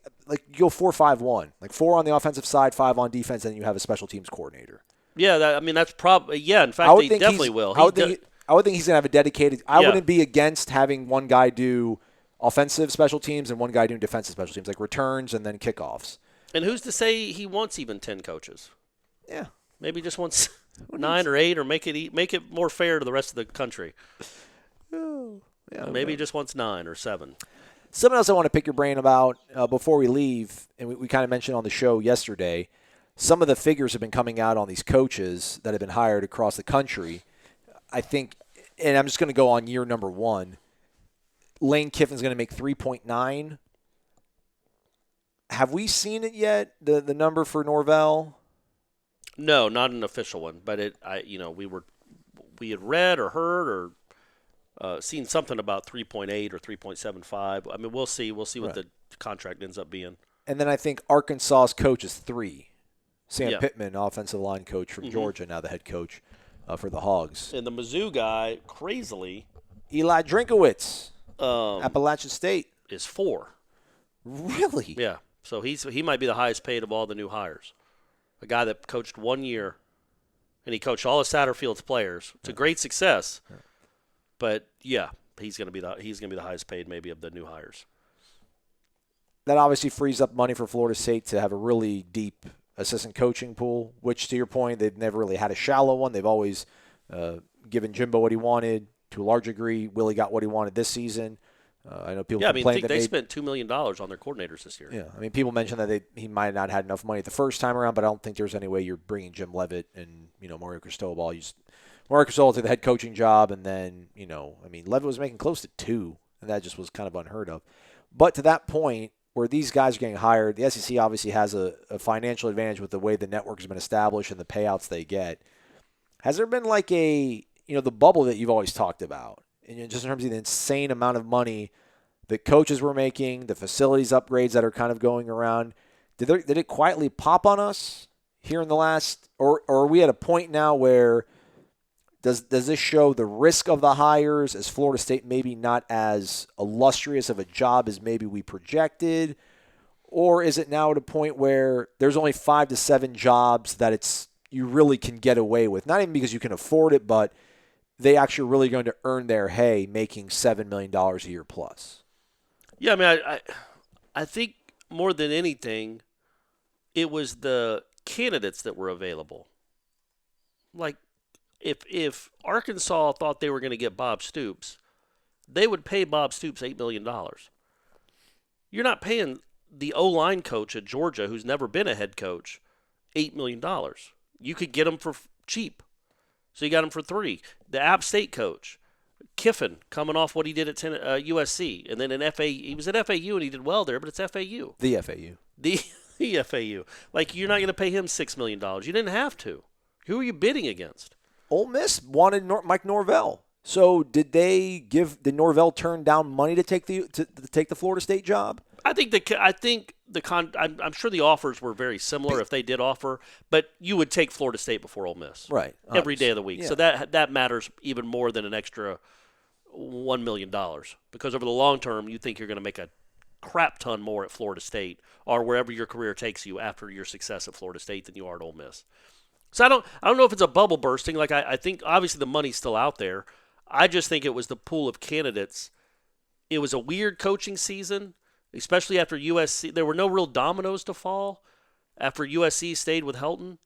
go 4-5-1, 4 on the offensive side, 5 on defense, and you have a special teams coordinator. Yeah, that's probably In fact, they definitely will. I would think he's going to have a dedicated. I wouldn't be against having one guy do offensive special teams and one guy doing defensive special teams, like returns and then kickoffs. And who's to say he wants even 10 coaches? Yeah, maybe just wants 9 or 8, or make it more fair to the rest of the country. Maybe he just wants 9 or 7. Something else I want to pick your brain about before we leave, and we kind of mentioned on the show yesterday, some of the figures have been coming out on these coaches that have been hired across the country. I think, and I'm just going to go on year number 1, Lane Kiffin's going to make 3.9. Have we seen it yet, the number for Norvell? No, not an official one, but we had read or heard Seen something about 3.8 or 3.75. I mean, we'll see. We'll see what Right. the contract ends up being. And then I think Arkansas's coach is 3. Sam Yeah. Pittman, offensive line coach from Georgia, now the head coach for the Hogs. And the Mizzou guy, crazily, Eli Drinkowitz, Appalachian State. is 4. Really? Yeah. So he might be the highest paid of all the new hires. A guy that coached 1 year, and he coached all of Satterfield's players to great success. But yeah, he's going to be the highest paid maybe of the new hires. That obviously frees up money for Florida State to have a really deep assistant coaching pool, which, to your point, they've never really had a shallow one. They've always given Jimbo what he wanted to a large degree. Willie got what he wanted this season. I know people complain that they spent $2 million on their coordinators this year. Yeah, I mean, people mentioned that he might not have had enough money the first time around, but I don't think there's any way you're bringing Jim Leavitt and Mario Cristobal. Mario Cristobal took the head coaching job, and then Leavitt was making close to 2, and that just was kind of unheard of. But to that point, where these guys are getting hired, the SEC obviously has a financial advantage with the way the network has been established and the payouts they get. Has there been like the bubble that you've always talked about, and just in terms of the insane amount of money the coaches were making, the facilities upgrades that are kind of going around? Did it quietly pop on us here in the last, or are we at a point now where does this show the risk of the hires? Is Florida State maybe not as illustrious of a job as maybe we projected? Or is it now at a point where there's only 5 to 7 jobs that you really can get away with? Not even because you can afford it, but they actually are really going to earn their hay making $7 million a year plus. Yeah, I mean, I think more than anything, it was the candidates that were available. Like, if Arkansas thought they were going to get Bob Stoops, they would pay Bob Stoops $8 million. You're not paying the O-line coach at Georgia, who's never been a head coach, $8 million. You could get him for cheap. So you got him for 3. The App State coach, Kiffin, coming off what he did at USC, and then in FAU. He was at FAU and he did well there, but it's FAU. The FAU. The FAU. Like, you're not going to pay him $6 million. You didn't have to. Who are you bidding against? Ole Miss wanted Mike Norvell. So did Norvell turn down money to take the Florida State job? I'm sure the offers were very similar if they did offer, but you would take Florida State before Ole Miss. Right. Every day of the week. Yeah. So that matters even more than an extra $1 million, because over the long term, you think you're going to make a crap ton more at Florida State or wherever your career takes you after your success at Florida State than you are at Ole Miss. So I don't know if it's a bubble bursting. Like, I think obviously the money's still out there. I just think it was the pool of candidates. It was a weird coaching season, especially after USC. There were no real dominoes to fall after USC stayed with Helton.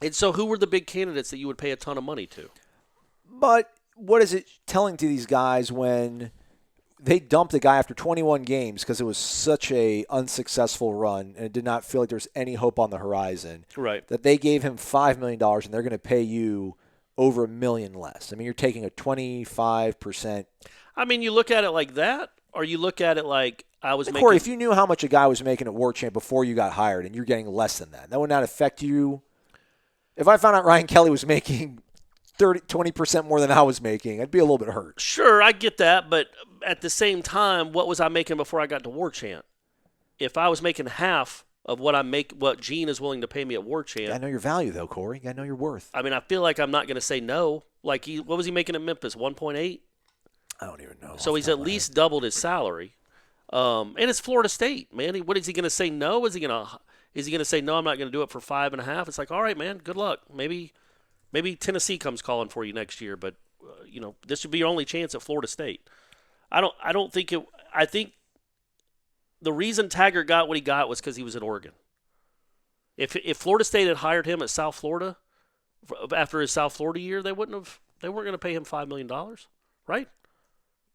And so who were the big candidates that you would pay a ton of money to? But what is it telling to these guys when they dumped a guy after 21 games because it was such a unsuccessful run and it did not feel like there's any hope on the horizon? Right. That they gave him $5 million and they're going to pay you over $1 million less. I mean, you're taking a 25%. I mean, you look at it like that, or you look at it like I was making. Corey, if you knew how much a guy was making at Warchant before you got hired and you're getting less than that would not affect you. If I found out Ryan Kelly was making 20% more than I was making, I'd be a little bit hurt. Sure, I get that, but at the same time, what was I making before I got to Warchant? If I was making half of what Gene is willing to pay me at Warchant. I know your value, though, Corey. I know your worth. I mean, I feel like I'm not going to say no. Like, what was he making at Memphis? 1.8? I don't even know. So he's at least doubled his salary. And it's Florida State, man. What is he going to say no? Is he going to say no, I'm not going to do it for 5.5? It's like, all right, man, good luck. Maybe Tennessee comes calling for you next year, but this would be your only chance at Florida State. I think the reason Taggart got what he got was because he was at Oregon. If Florida State had hired him at South Florida after his South Florida year, they weren't going to pay him $5 million, right?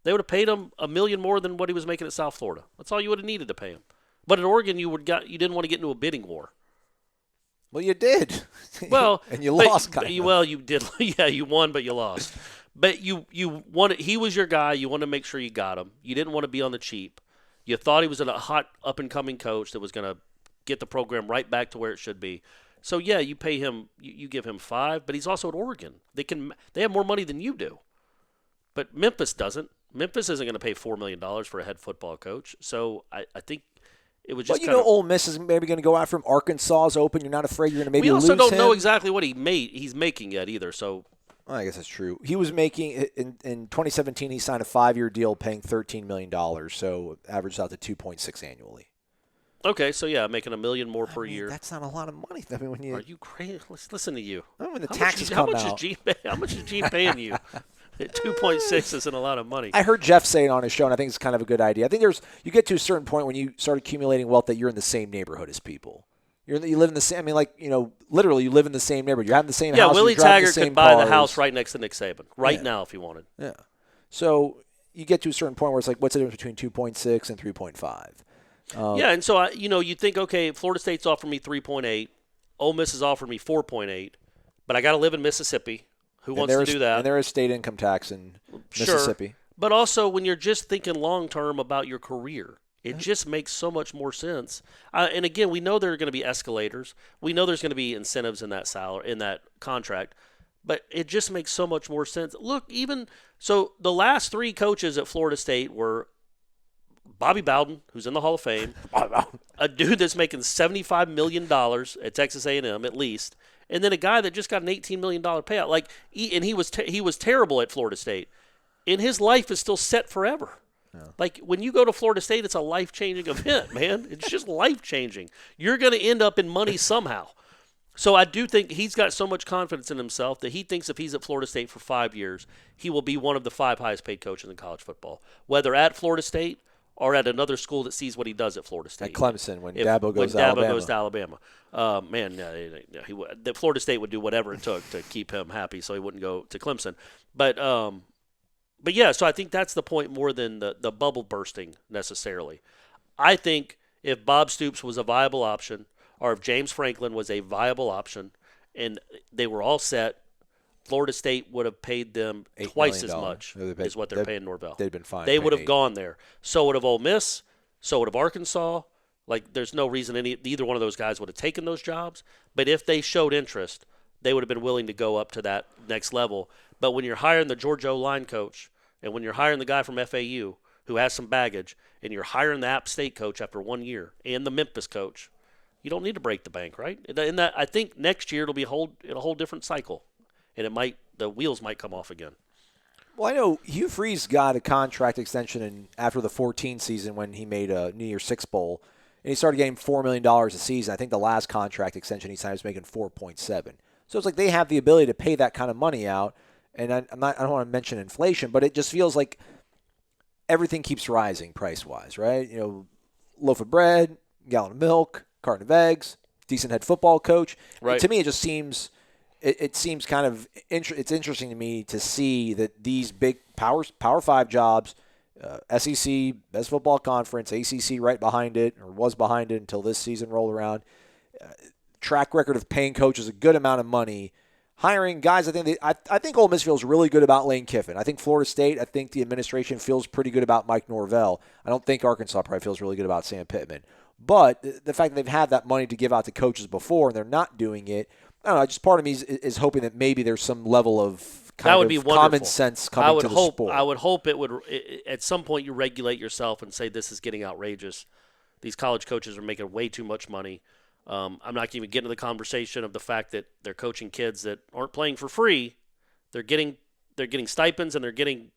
They would have paid him $1 million more than what he was making at South Florida. That's all you would have needed to pay him. But at Oregon, you didn't want to get into a bidding war. Well, you did. Well, and you lost. Well, you did. Yeah, you won, but you lost. But you wanted. He was your guy. You wanted to make sure you got him. You didn't want to be on the cheap. You thought he was a hot up and coming coach that was going to get the program right back to where it should be. So yeah, you pay him. You give him $5, but he's also at Oregon. They have more money than you do. But Memphis doesn't. Memphis isn't going to pay $4 million for a head football coach. So I think it was just. But Ole Miss is maybe going to go after him. Arkansas is open. You're not afraid you're going to maybe lose him. We also don't know exactly what he's making yet either. So well, I guess that's true. He was making in 2017. He signed a 5-year deal paying $13 million, so averaged out to 2.6 annually. Okay, so yeah, making $1 million more per year. That's not a lot of money. I mean, when you are you crazy? Listen to you. When the taxes come out, how much is Gene paying you? 2.6 isn't a lot of money. I heard Jeff say it on his show, and I think it's kind of a good idea. I think you get to a certain point when you start accumulating wealth that you're in the same neighborhood as people. You live in the same. I mean, literally, you live in the same neighborhood. You're having the same house. Yeah, Willie Taggart could buy the house right next to Nick Saban now if he wanted. Yeah. So you get to a certain point where it's like, what's the difference between 2.6 and 3.5? Yeah, and so you think, okay, Florida State's offered me 3.8, Ole Miss has offered me 4.8, but I got to live in Mississippi. Who wants to do that? And there is state income tax in Mississippi. Sure. But also, when you're just thinking long term about your career, it just makes so much more sense. And again, we know there are going to be escalators. We know there's going to be incentives in that salary, in that contract. But it just makes so much more sense. Look, so the last 3 coaches at Florida State were Bobby Bowden, who's in the Hall of Fame, a dude that's making $75 million at Texas A&M at least, and then a guy that just got an $18 million payout. He was terrible at Florida State, and his life is still set forever. Yeah. Like, when you go to Florida State, it's a life-changing event, man. It's just life-changing. You're going to end up in money somehow. So I do think he's got so much confidence in himself that he thinks if he's at Florida State for 5 years, he will be one of the 5 highest-paid coaches in college football, whether at Florida State or at another school that sees what he does at Florida State. At Clemson, when Dabo goes to Alabama. The Florida State would do whatever it took to keep him happy so he wouldn't go to Clemson. But yeah, so I think that's the point more than the bubble bursting necessarily. I think if Bob Stoops was a viable option or if James Franklin was a viable option and they were all set, Florida State would have paid them twice as much as what they're paying Norvell. They'd been fine. They would have gone there. So would have Ole Miss. So would have Arkansas. Like, there's no reason either one of those guys would have taken those jobs. But if they showed interest, they would have been willing to go up to that next level. But when you're hiring the Georgia O-line coach and when you're hiring the guy from FAU who has some baggage and you're hiring the App State coach after 1 year and the Memphis coach, you don't need to break the bank, right? And that, I think next year it'll be a whole different cycle. And the wheels might come off again. Well, I know Hugh Freeze got a contract extension after the 2014 season when he made a New Year's Six Bowl, and he started getting $4 million a season. I think the last contract extension he signed was making 4.7. So it's like they have the ability to pay that kind of money out. And I don't want to mention inflation, but it just feels like everything keeps rising price-wise, right? Loaf of bread, gallon of milk, carton of eggs, decent head football coach. Right. And to me, it just seems. It seems kind of it's interesting to me to see that these big Power 5 jobs, SEC, Best Football Conference, ACC right behind it, or was behind it until this season rolled around, track record of paying coaches a good amount of money, hiring guys. I think Ole Miss feels really good about Lane Kiffin. I think Florida State, I think the administration feels pretty good about Mike Norvell. I don't think Arkansas probably feels really good about Sam Pittman. But the fact that they've had that money to give out to coaches before and they're not doing it, I don't know, just part of me is hoping that maybe there's some level of common sense coming to the sport. I would hope it would at some point you regulate yourself and say this is getting outrageous. These college coaches are making way too much money. I'm not even getting to the conversation of the fact that they're coaching kids that aren't playing for free. They're getting stipends and they're getting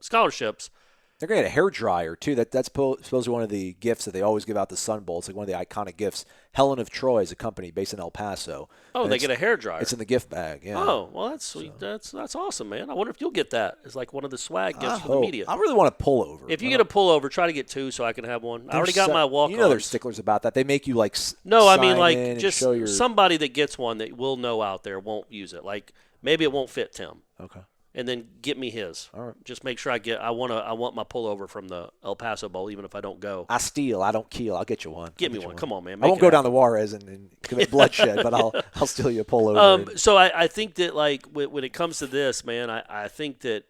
scholarships. They're going to get a hairdryer, too. That's supposedly one of the gifts that they always give out the Sun Bowl. It's like one of the iconic gifts. Helen of Troy is a company based in El Paso. Oh, they get a hairdryer. It's in the gift bag, yeah. Oh, well, that's sweet. So. That's awesome, man. I wonder if you'll get that as like one of the swag gifts for the media. I really want a pullover. If you get a pullover, try to get 2 so I can have one. I already got my walk-ons. You know they're sticklers about that. They make you just somebody that gets one that will know out there won't use it. Like maybe it won't fit Tim. Okay. And then get me his. All right. Just make sure I want my pullover from the El Paso Bowl, even if I don't go. I steal, I don't kill. I'll get you one. Get me one. Come on, man. I won't go down the Juarez and commit bloodshed, but I'll steal you a pullover. So I think that like when it comes to this, man, I think that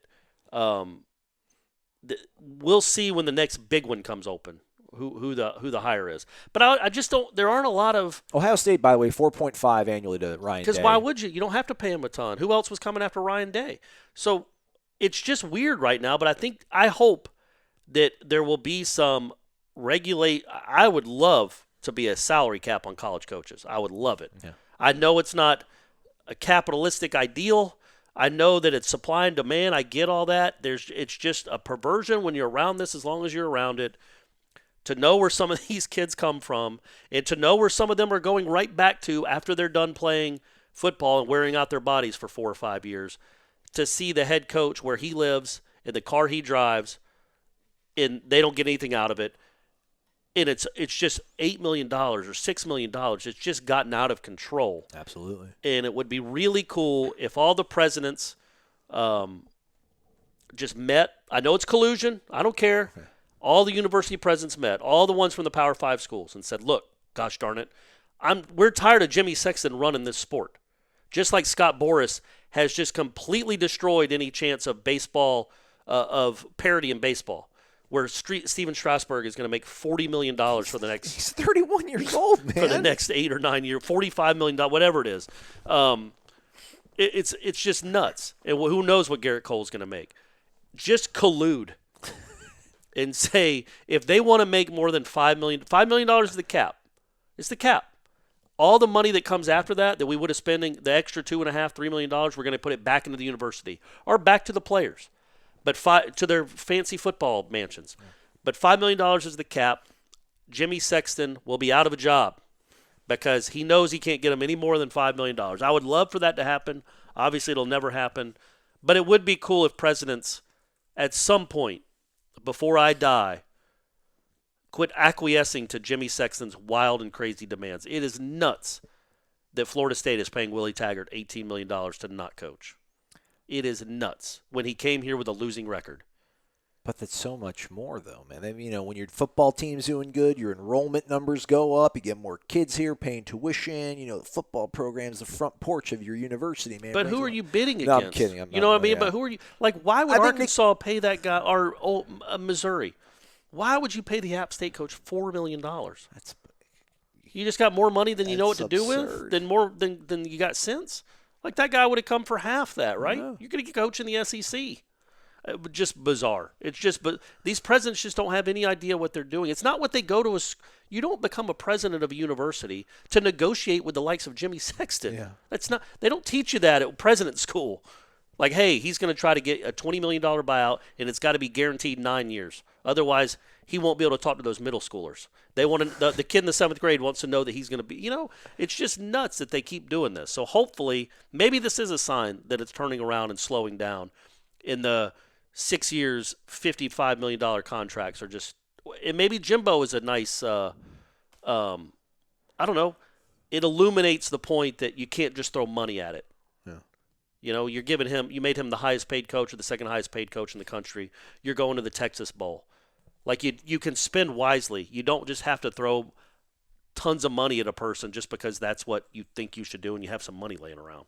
we'll see when the next big one comes open. Who the hire is. But I just don't – there aren't a lot of – Ohio State, by the way, 4.5 annually to Ryan Day. Because why would you? You don't have to pay him a ton. Who else was coming after Ryan Day? So it's just weird right now. But I hope that there will be some regulate. I would love to be a salary cap on college coaches. I would love it. Yeah. I know it's not a capitalistic ideal. I know that it's supply and demand. I get all that. It's just a perversion when you're around this, as long as you're around it, to know where some of these kids come from and to know where some of them are going right back to after they're done playing football and wearing out their bodies for 4 or 5 years, to see the head coach where he lives in the car he drives and they don't get anything out of it. And it's just $8 million or $6 million. It's just gotten out of control. Absolutely. And it would be really cool if all the presidents just met. I know it's collusion. I don't care. Okay. All the university presidents met, all the ones from the Power 5 schools, and said, look, gosh darn it, we're tired of Jimmy Sexton running this sport. Just like Scott Boras has just completely destroyed any chance of baseball, of parity in baseball, where Steven Strasburg is going to make $40 million for the next. He's 31 years old, man. For the next 8 or 9 years, $45 million, whatever it is. It's just nuts. And who knows what Garrett Cole's going to make? Just collude and say if they want to make more than $5 million is the cap. It's the cap. All the money that comes after that we would have spending the extra $2.5-3 million, we're going to put it back into the university or back to the players. But to their fancy football mansions. But $5 million is the cap. Jimmy Sexton will be out of a job because he knows he can't get him any more than $5 million. I would love for that to happen. Obviously, it'll never happen. But it would be cool if presidents, at some point, before I die, quit acquiescing to Jimmy Sexton's wild and crazy demands. It is nuts that Florida State is paying Willie Taggart $18 million to not coach. It is nuts when he came here with a losing record. But that's so much more, though, man. I mean, when your football team's doing good, your enrollment numbers go up, you get more kids here paying tuition. The football program's the front porch of your university, man. But who are you bidding No, against? I'm kidding. You know what I mean? Yeah. But who are you? Like, why would Arkansas pay that guy, or Missouri? Why would you pay the App State coach $4 million? You just got more money than you know what to do with? Than you got sense? Like, that guy would have come for half that, right? Yeah. You're going to coach in the SEC. Just bizarre. It's just, but these presidents just don't have any idea what they're doing. It's not what they go to. You don't become a president of a university to negotiate with the likes of Jimmy Sexton. Yeah. That's not. They don't teach you that at president school. Like, hey, he's going to try to get a $20 million buyout, and it's got to be guaranteed 9 years. Otherwise, he won't be able to talk to those middle schoolers. They want to. The kid in the 7th grade wants to know that he's going to be. It's just nuts that they keep doing this. So hopefully, maybe this is a sign that it's turning around and slowing down. In the 6 years, $55 million contracts are just. And maybe Jimbo is a nice. I don't know. It illuminates the point that you can't just throw money at it. You're giving him. You made him the highest paid coach or the second highest paid coach in the country. You're going to the Texas Bowl. Like, you can spend wisely. You don't just have to throw tons of money at a person just because that's what you think you should do and you have some money laying around.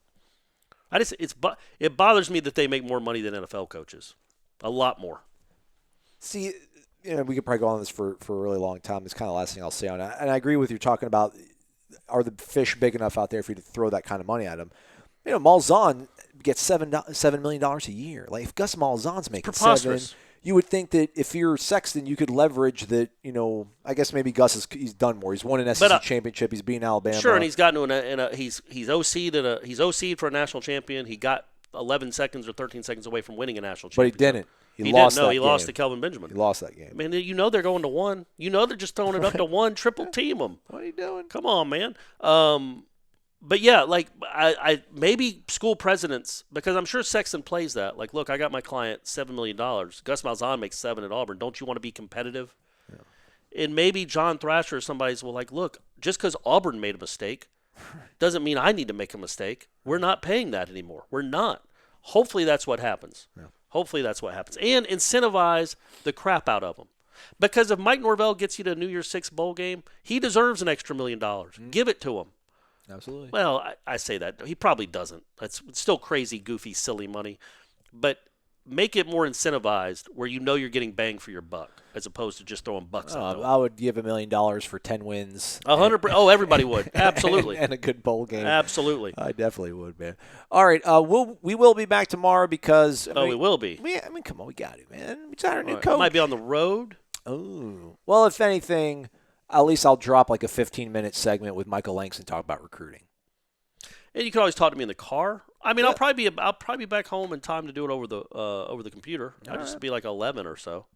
It bothers me that they make more money than NFL coaches. A lot more. See, we could probably go on this for a really long time. It's kind of the last thing I'll say on it. And I agree with you talking about, are the fish big enough out there for you to throw that kind of money at them? Malzahn gets $7 million a year. Like, if Gus Malzahn's making $7, you would think that if you're Sexton, you could leverage that. I guess maybe Gus he's done more. He's won an SEC championship. He's beaten Alabama. Sure, and he's gotten he's OC'd for a national champion. He got 11 seconds or 13 seconds away from winning a national championship. But he didn't. He lost to Kelvin Benjamin. He lost that game. Man, they're going to one. They're just throwing it up to one, triple team them. What are you doing? Come on, man. But yeah, like I maybe school presidents, because I'm sure Sexton plays that. Like, look, I got my client $7 million. Gus Malzahn makes $7 at Auburn. Don't you want to be competitive? Yeah. And maybe John Thrasher or somebody's like, look, just because Auburn made a mistake doesn't mean I need to make a mistake. We're not paying that anymore. We're not. Hopefully that's what happens. Yeah. Hopefully that's what happens. And incentivize the crap out of them. Because if Mike Norvell gets you to a New Year's Six bowl game, he deserves an extra $1 million. Mm-hmm. Give it to him. Absolutely. Well, I say that. He probably doesn't. It's still crazy, goofy, silly money. But make it more incentivized where you know you're getting bang for your buck as opposed to just throwing bucks out there. I would give $1 million for 10 wins. 100%. Oh, everybody would. Absolutely. and a good bowl game. Absolutely. I definitely would, man. All right, we will be back tomorrow because we will be. Come on, we got it, man. We got our new Right. coach. Might be on the road. Oh. Well, if anything, at least I'll drop like a 15-minute segment with Michael Langston talk about recruiting. And you can always talk to me in the car. I mean, I'll probably be back home in time to do it over the computer. I'll just be like 11 or so.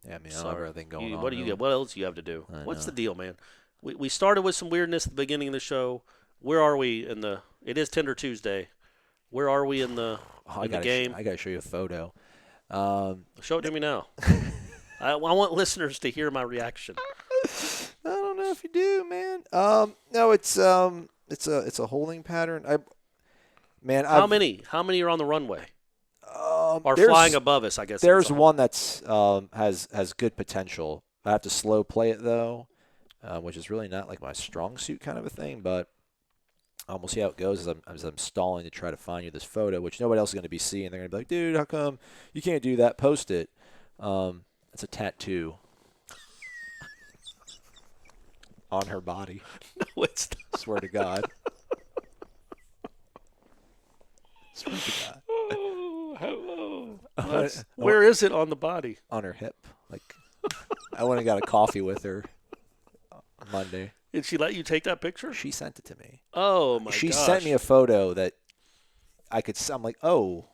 Yeah, I mean, I don't have everything going on. What else do you have to do? What's know. the deal, man? We started with some weirdness at the beginning of the show. Where are we it is Tender Tuesday. Where are we in the game? I got to show you a photo. Show it to me now. I want listeners to hear my reaction. I don't know if you do, man. No, it's a holding pattern. How many are on the runway? Or There's- flying above us, I guess. There's one that's has good potential. I have to slow play it though, which is really not like my strong suit kind of a thing. But we'll see how it goes as I'm stalling to try to find you this photo, which nobody else is going to be seeing. They're going to be like, "Dude, how come you can't do that? Post it." It's a tattoo on her body. No, it's not. Swear to God. Swear to God. Oh, hello. Where is it on the body? On her hip. Like, I went and got a coffee with her on Monday. Did she let you take that picture? She sent it to me. Oh, my gosh. She sent me a photo that I'm like, oh,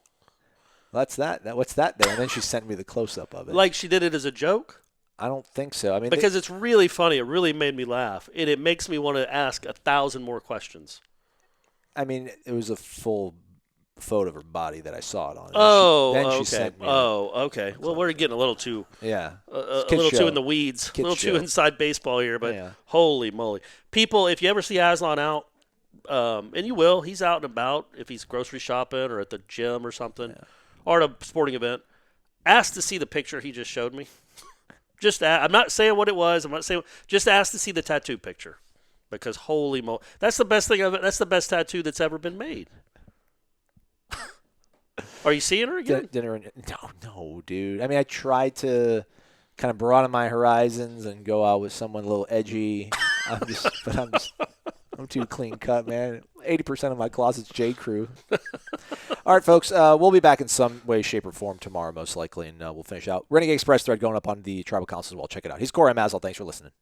that's that. What's that there? And then she sent me the close-up of it. Like she did it as a joke? I don't think so. I mean, because it's really funny. It really made me laugh. And it makes me want to ask 1,000 more questions. I mean, it was a full photo of her body that I saw it on. Okay. She sent me okay. Well, we're getting a little too a little too in the weeds, a little too inside baseball here. But holy moly, people! If you ever see Aslan out, and you will, he's out and about. If he's grocery shopping or at the gym or something, or at a sporting event, ask to see the picture he just showed me. I'm not saying what it was. I'm not saying. Just ask to see the tattoo picture, because holy moly, that's the best thing of it. That's the best tattoo that's ever been made. Are you seeing her again? No, dude. I mean, I tried to kind of broaden my horizons and go out with someone a little edgy. I'm too clean cut, man. 80% of my closet's J. Crew. All right, folks. We'll be back in some way, shape, or form tomorrow, most likely, and we'll finish out. Renegade Express thread going up on the Tribal Council as well. Check it out. He's Corey Mazel. Thanks for listening.